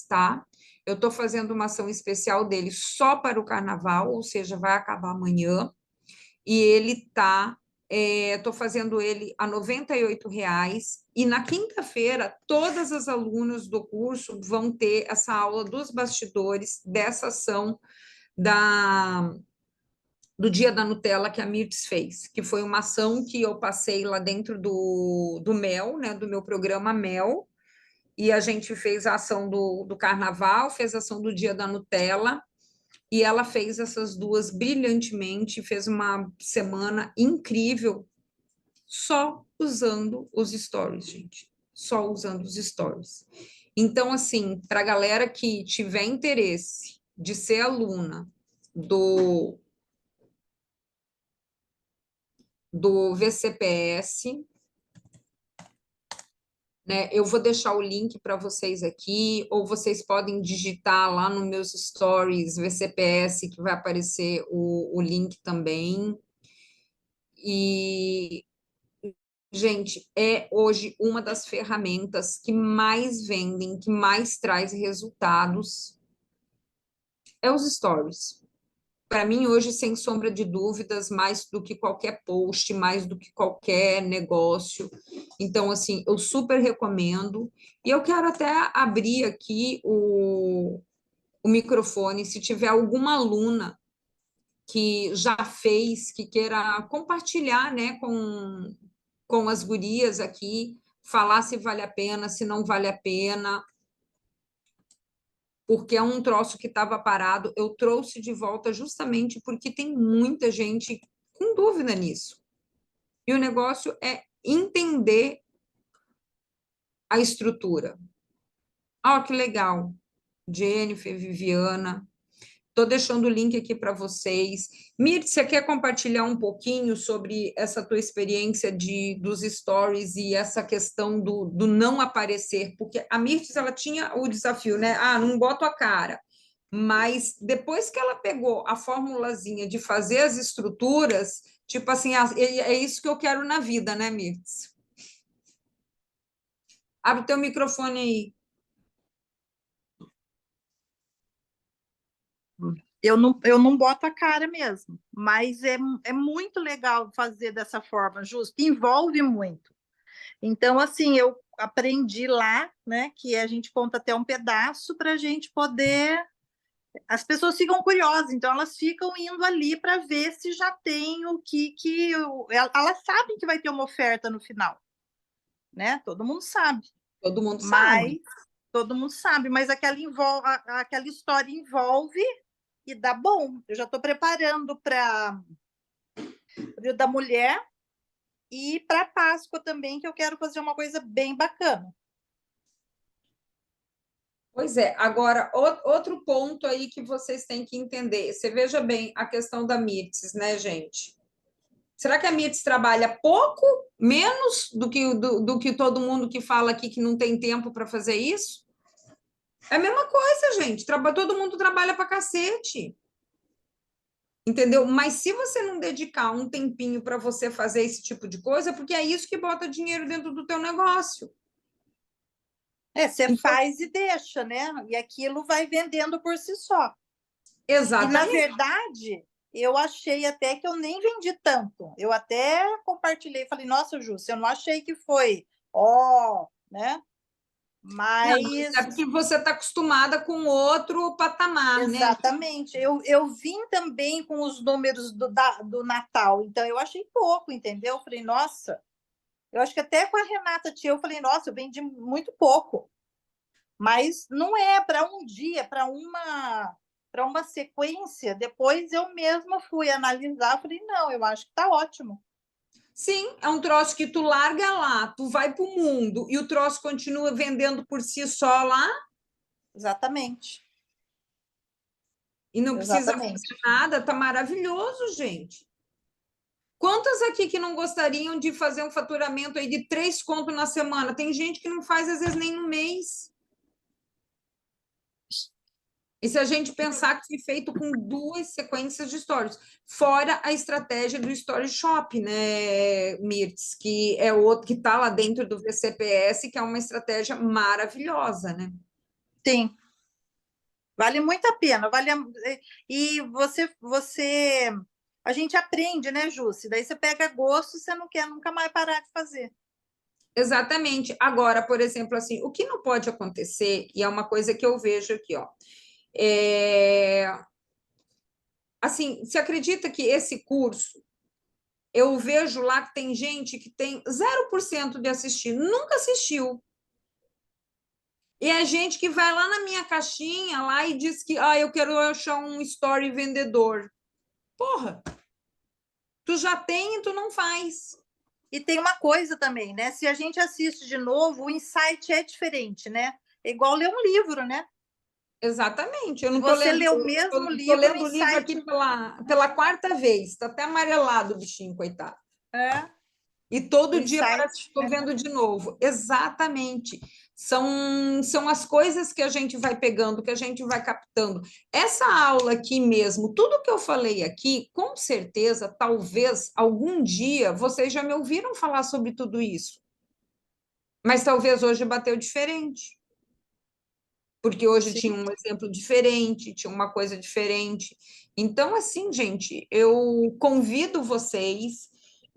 tá? Eu estou fazendo uma ação especial dele só para o carnaval, ou seja, vai acabar amanhã, e ele tá, estou fazendo ele a R$ 98, e na quinta-feira todas as alunas do curso vão ter essa aula dos bastidores dessa ação da, do Dia da Nutella que a Mirtz fez, que foi uma ação que eu passei lá dentro do Mel, né, do meu programa Mel, e a gente fez a ação do Carnaval, fez a ação do Dia da Nutella, e ela fez essas duas brilhantemente, fez uma semana incrível, só usando os stories, gente. só usando os stories. Então, assim, para a galera que tiver interesse de ser aluna do VCPS, né? Eu vou deixar o link para vocês aqui, ou vocês podem digitar lá nos meus stories VCPS, que vai aparecer o link também. E, gente, é hoje uma das ferramentas que mais vendem, que mais traz resultados, é os stories. Para mim, hoje, sem sombra de dúvidas, mais do que qualquer post, mais do que qualquer negócio. Então, assim, eu super recomendo. E eu quero até abrir aqui o microfone, se tiver alguma aluna que já fez, que queira compartilhar, né, com as gurias aqui, falar se vale a pena, se não vale a pena, porque é um troço que estava parado. Eu trouxe de volta justamente porque tem muita gente com dúvida nisso. E o negócio é entender a estrutura. Ah, que legal. Jennifer, Viviana. Estou deixando o link aqui para vocês. Mirth, você quer compartilhar um pouquinho sobre essa tua experiência dos stories e essa questão do não aparecer? Porque a Mirth, ela tinha o desafio, né? Ah, não boto a cara. Mas depois que ela pegou a formulazinha de fazer as estruturas, tipo assim, é isso que eu quero na vida, né, Mirth? Abre o teu microfone aí. Eu não boto a cara mesmo, mas é muito legal fazer dessa forma, justo, envolve muito. Então, assim, eu aprendi lá, né, que a gente conta até um pedaço para a gente poder. As pessoas ficam curiosas, então elas ficam indo ali para ver se já tem o que. Elas sabem que vai ter uma oferta no final, né? Todo mundo sabe. Todo mundo Mas sabe. todo mundo sabe, mas aquela história envolve e dá bom. Eu já estou preparando para o Dia da Mulher e para Páscoa também, que eu quero fazer uma coisa bem bacana. Pois é, agora, outro ponto aí que vocês têm que entender. Você veja bem a questão da Mirtz, né, gente? Será que a Mirtz trabalha pouco, menos do que todo mundo que fala aqui que não tem tempo para fazer isso? É a mesma coisa, gente. Todo mundo trabalha para cacete. Entendeu? Mas se você não dedicar um tempinho para você fazer esse tipo de coisa, porque é isso que bota dinheiro dentro do teu negócio. Você Então, faz e deixa, né? E aquilo vai vendendo por si só. E, na exatamente. verdade, eu achei até que eu nem vendi tanto. Eu até compartilhei, falei, nossa, Ju, eu não achei que foi, né? Não, Mas, é porque você está acostumada com outro patamar, né? exatamente, eu vim também com os números do Natal, então eu achei pouco, entendeu? Eu falei, nossa, eu acho que até com a Renata Tia, eu falei, nossa, eu vendi muito pouco. Mas não é para um dia, para uma sequência. Depois eu mesma fui analisar, falei, não, eu acho que está ótimo. Sim, é um troço que tu larga lá, tu vai para o mundo e o troço continua vendendo por si só lá Exatamente. e não precisa Exatamente. fazer nada, tá maravilhoso, gente. Quantas aqui que não gostariam de fazer um faturamento aí de 3 contos na semana? Tem gente que não faz, às vezes, nem no mês. E se a gente pensar que foi feito com 2 sequências de stories, fora a estratégia do Story Shop, né, Mirtz, que é outro que está lá dentro do VCPS, que é uma estratégia maravilhosa, né? Sim. Vale muito a pena. E a gente aprende, né, Jússi? Daí você pega gosto, você não quer nunca mais parar de fazer. Exatamente. Agora, por exemplo, assim, o que não pode acontecer, e é uma coisa que eu vejo aqui, ó, assim, se acredita que esse curso, eu vejo lá que tem gente que tem 0% de assistir, nunca assistiu. E é gente que vai lá na minha caixinha lá e diz que eu quero achar um story vendedor. Porra, tu já tem e tu não faz. E tem uma coisa também, né? Se a gente assiste de novo, o insight é diferente, né? É igual ler um livro, né? Exatamente. Eu Se não estou você lendo, lê o mesmo tô livro, o lendo o livro aqui insight pela quarta vez. Está até amarelado o bichinho, coitado. é E o todo dia parece que insight. estou vendo de novo. Exatamente. São as coisas que a gente vai pegando, que a gente vai captando. Essa aula aqui mesmo, tudo que eu falei aqui, com certeza, talvez algum dia vocês já me ouviram falar sobre tudo isso. Mas talvez hoje bateu diferente. Porque hoje Sim. tinha um exemplo diferente, tinha uma coisa diferente. Então, assim, gente, eu convido vocês,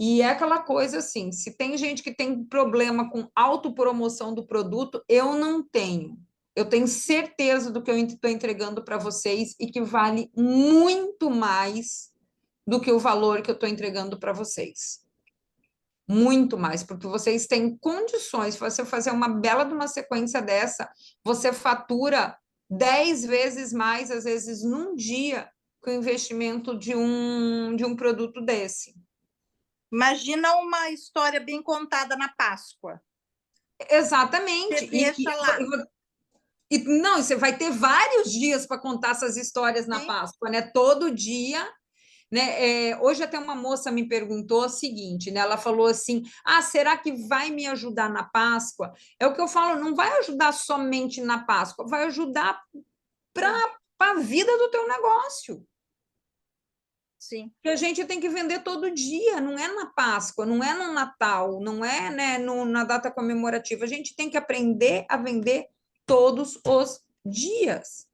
e é aquela coisa assim: se tem gente que tem problema com autopromoção do produto, eu não tenho. Eu tenho certeza do que eu estou entregando para vocês e que vale muito mais do que o valor que eu estou entregando para vocês. Muito mais, porque vocês têm condições, se você fazer uma bela de uma sequência dessa, você fatura 10 vezes mais, às vezes, num dia, com o investimento de um produto desse. Imagina uma história bem contada na Páscoa. Você Exatamente. deixa lá. Não, você vai ter vários dias para contar essas histórias na Sim, Páscoa, né? Todo dia. Né? Hoje até uma moça me perguntou o seguinte, né? Ela falou assim: ah, será que vai me ajudar na Páscoa? É o que eu falo, não vai ajudar somente na Páscoa, vai ajudar para sim, a vida do teu negócio. sim. Que a gente tem que vender todo dia, não é na Páscoa, não é no Natal, não é, né, na data comemorativa. A gente tem que aprender a vender todos os dias.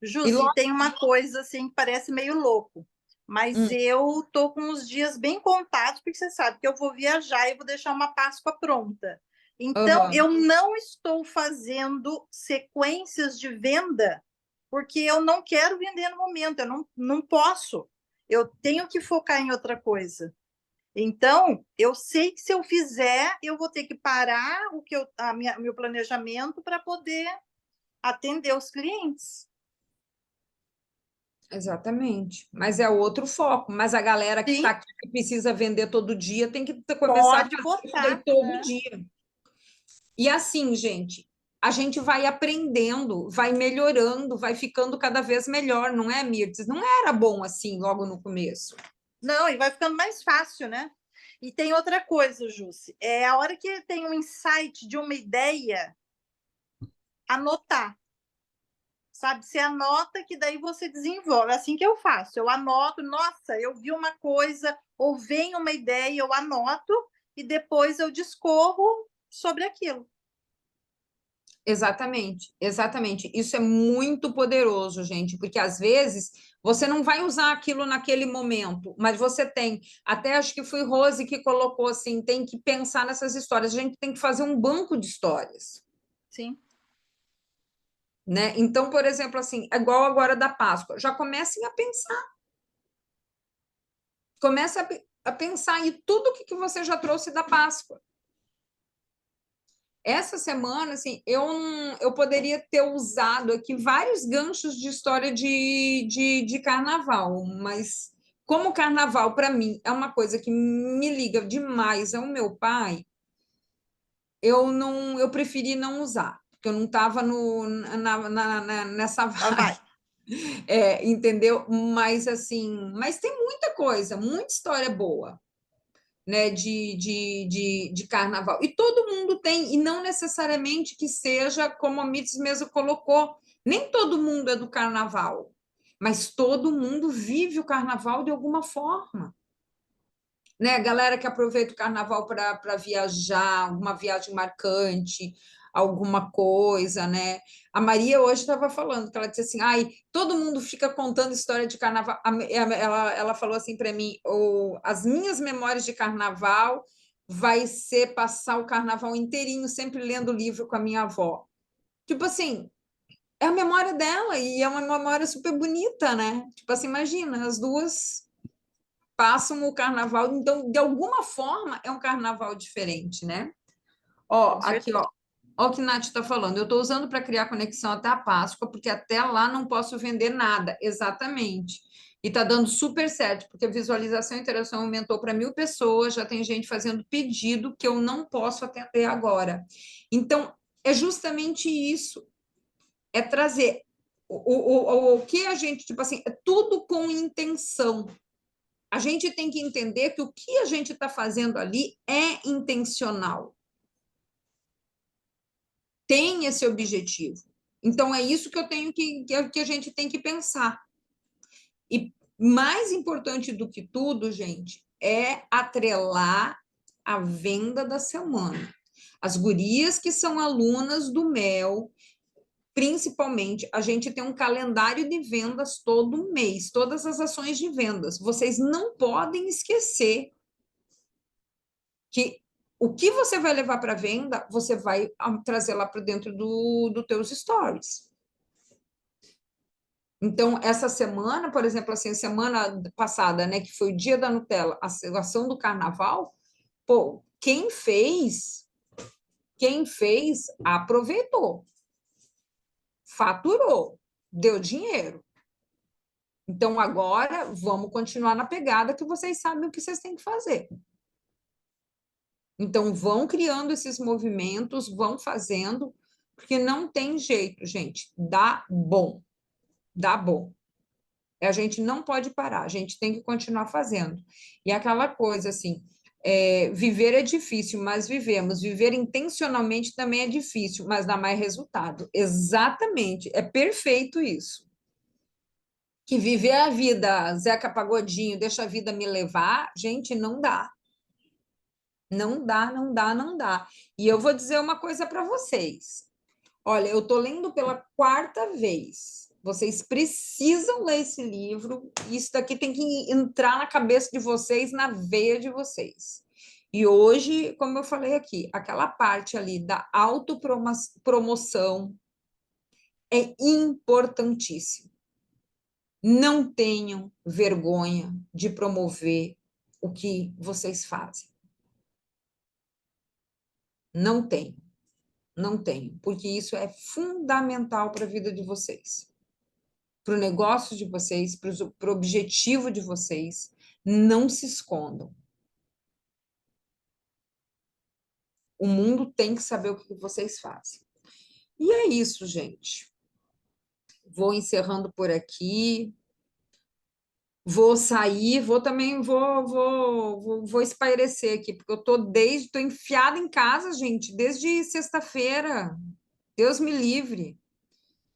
E Jussi, logo, tem uma coisa assim que parece meio louco, mas hum, eu tô com os dias bem contados, porque você sabe que eu vou viajar e vou deixar uma Páscoa pronta. Então, uhum, eu não estou fazendo sequências de venda, porque eu não quero vender no momento, eu não posso. Eu tenho que focar em outra coisa. Então, eu sei que se eu fizer, eu vou ter que parar meu planejamento para poder atender os clientes. exatamente. Mas é outro foco. Mas a galera que está Sim, aqui, que precisa vender todo dia, tem que começar a pode fazer isso daí focar, todo né? dia. E assim, gente, a gente vai aprendendo, vai melhorando, vai ficando cada vez melhor, não é, Mirtes? Não era bom assim logo no começo. Não, e vai ficando mais fácil, né? E tem outra coisa, Jussi, é a hora que tem um insight de uma ideia, anotar, sabe? Você anota que daí você desenvolve. É assim que eu faço. Eu anoto, nossa, eu vi uma coisa, ou vem uma ideia, eu anoto e depois eu discorro sobre aquilo. Exatamente, exatamente. Isso é muito poderoso, gente, porque às vezes você não vai usar aquilo naquele momento, mas você tem. Até acho que foi Rose que colocou assim: tem que pensar nessas histórias. A gente tem que fazer um banco de histórias, Sim, né? Então, por exemplo, assim, é igual agora da Páscoa, já comecem a pensar, comece a pensar em tudo que você já trouxe da Páscoa. Essa semana, assim, eu poderia ter usado aqui vários ganchos de história de carnaval, mas como carnaval, para mim, é uma coisa que me liga demais ao meu pai, eu preferi não usar, porque eu não estava nessa lá vai. vibe, entendeu? Mas assim, mas tem muita coisa, muita história boa, né, de carnaval. E todo mundo tem, e não necessariamente que seja como a Mites mesmo colocou, nem todo mundo é do carnaval, mas todo mundo vive o carnaval de alguma forma. Né? Galera que aproveita o carnaval para viajar, alguma viagem marcante, alguma coisa, né? A Maria hoje estava falando que ela disse assim: ai, todo mundo fica contando história de carnaval. Ela falou assim para mim: as minhas memórias de carnaval vai ser passar o carnaval inteirinho sempre lendo livro com a minha avó. Tipo assim, é a memória dela e é uma memória super bonita, né? Tipo assim, imagina, as duas passam o carnaval, então, de alguma forma, é um carnaval diferente, né? Ó, Com aqui, certeza. ó. Ó o que a Nath está falando. Eu estou usando para criar conexão até a Páscoa, porque até lá não posso vender nada. Exatamente. E está dando super certo, porque a visualização e interação aumentou para 1.000 pessoas, já tem gente fazendo pedido que eu não posso atender agora. Então, é justamente isso, é trazer o que a gente, tipo assim, é tudo com intenção. A gente tem que entender que o que a gente está fazendo ali é intencional. Tem esse objetivo. Então, é isso que eu tenho que a gente tem que pensar. E mais importante do que tudo, gente, é atrelar a venda da semana. As gurias que são alunas do MEL, principalmente, a gente tem um calendário de vendas todo mês, todas as ações de vendas. Vocês não podem esquecer que o que você vai levar para venda, você vai trazer lá para dentro do teus stories. Então, essa semana, por exemplo, assim, semana passada, né, que foi o dia da Nutella, a ação do carnaval, pô, quem fez, aproveitou, faturou, deu dinheiro. Então, agora, vamos continuar na pegada que vocês sabem o que vocês têm que fazer. Então, vão criando esses movimentos, vão fazendo, porque não tem jeito, gente, dá bom, dá bom. A gente não pode parar, a gente tem que continuar fazendo. E aquela coisa assim, viver é difícil, mas vivemos. Viver intencionalmente também é difícil, mas dá mais resultado. Exatamente, é perfeito isso. Que viver a vida, Zeca Pagodinho, deixa a vida me levar, gente, não dá. Não dá, não dá, não dá. E eu vou dizer uma coisa para vocês. Olha, eu estou lendo pela 4ª vez. Vocês precisam ler esse livro. Isso daqui tem que entrar na cabeça de vocês, na veia de vocês. E hoje, como eu falei aqui, aquela parte ali da autopromoção é importantíssima. Não tenham vergonha de promover o que vocês fazem. Não tenham. Não tenham, porque isso é fundamental para a vida de vocês. Para o negócio de vocês, para o objetivo de vocês, não se escondam. O mundo tem que saber o que vocês fazem. E é isso, gente. Vou encerrando por aqui. Vou sair, vou espairecer aqui, porque eu tô enfiada em casa, gente, desde sexta-feira. Deus me livre.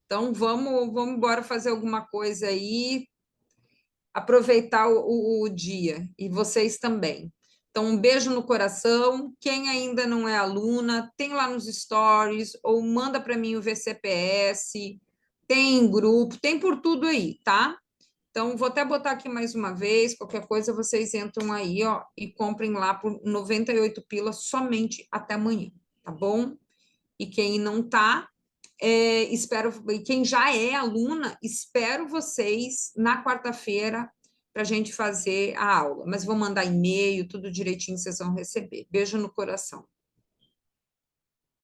Então, vamos embora fazer alguma coisa aí, aproveitar o dia, e vocês também. Então, um beijo no coração. Quem ainda não é aluna, tem lá nos stories, ou manda para mim o VCPS, tem em grupo, tem por tudo aí, tá? Então, vou até botar aqui mais uma vez, qualquer coisa vocês entram aí, ó, e comprem lá por 98 pilas somente até amanhã, tá bom? E quem não tá, e quem já é aluna, espero vocês na quarta-feira para a gente fazer a aula. Mas vou mandar e-mail, tudo direitinho, vocês vão receber. Beijo no coração.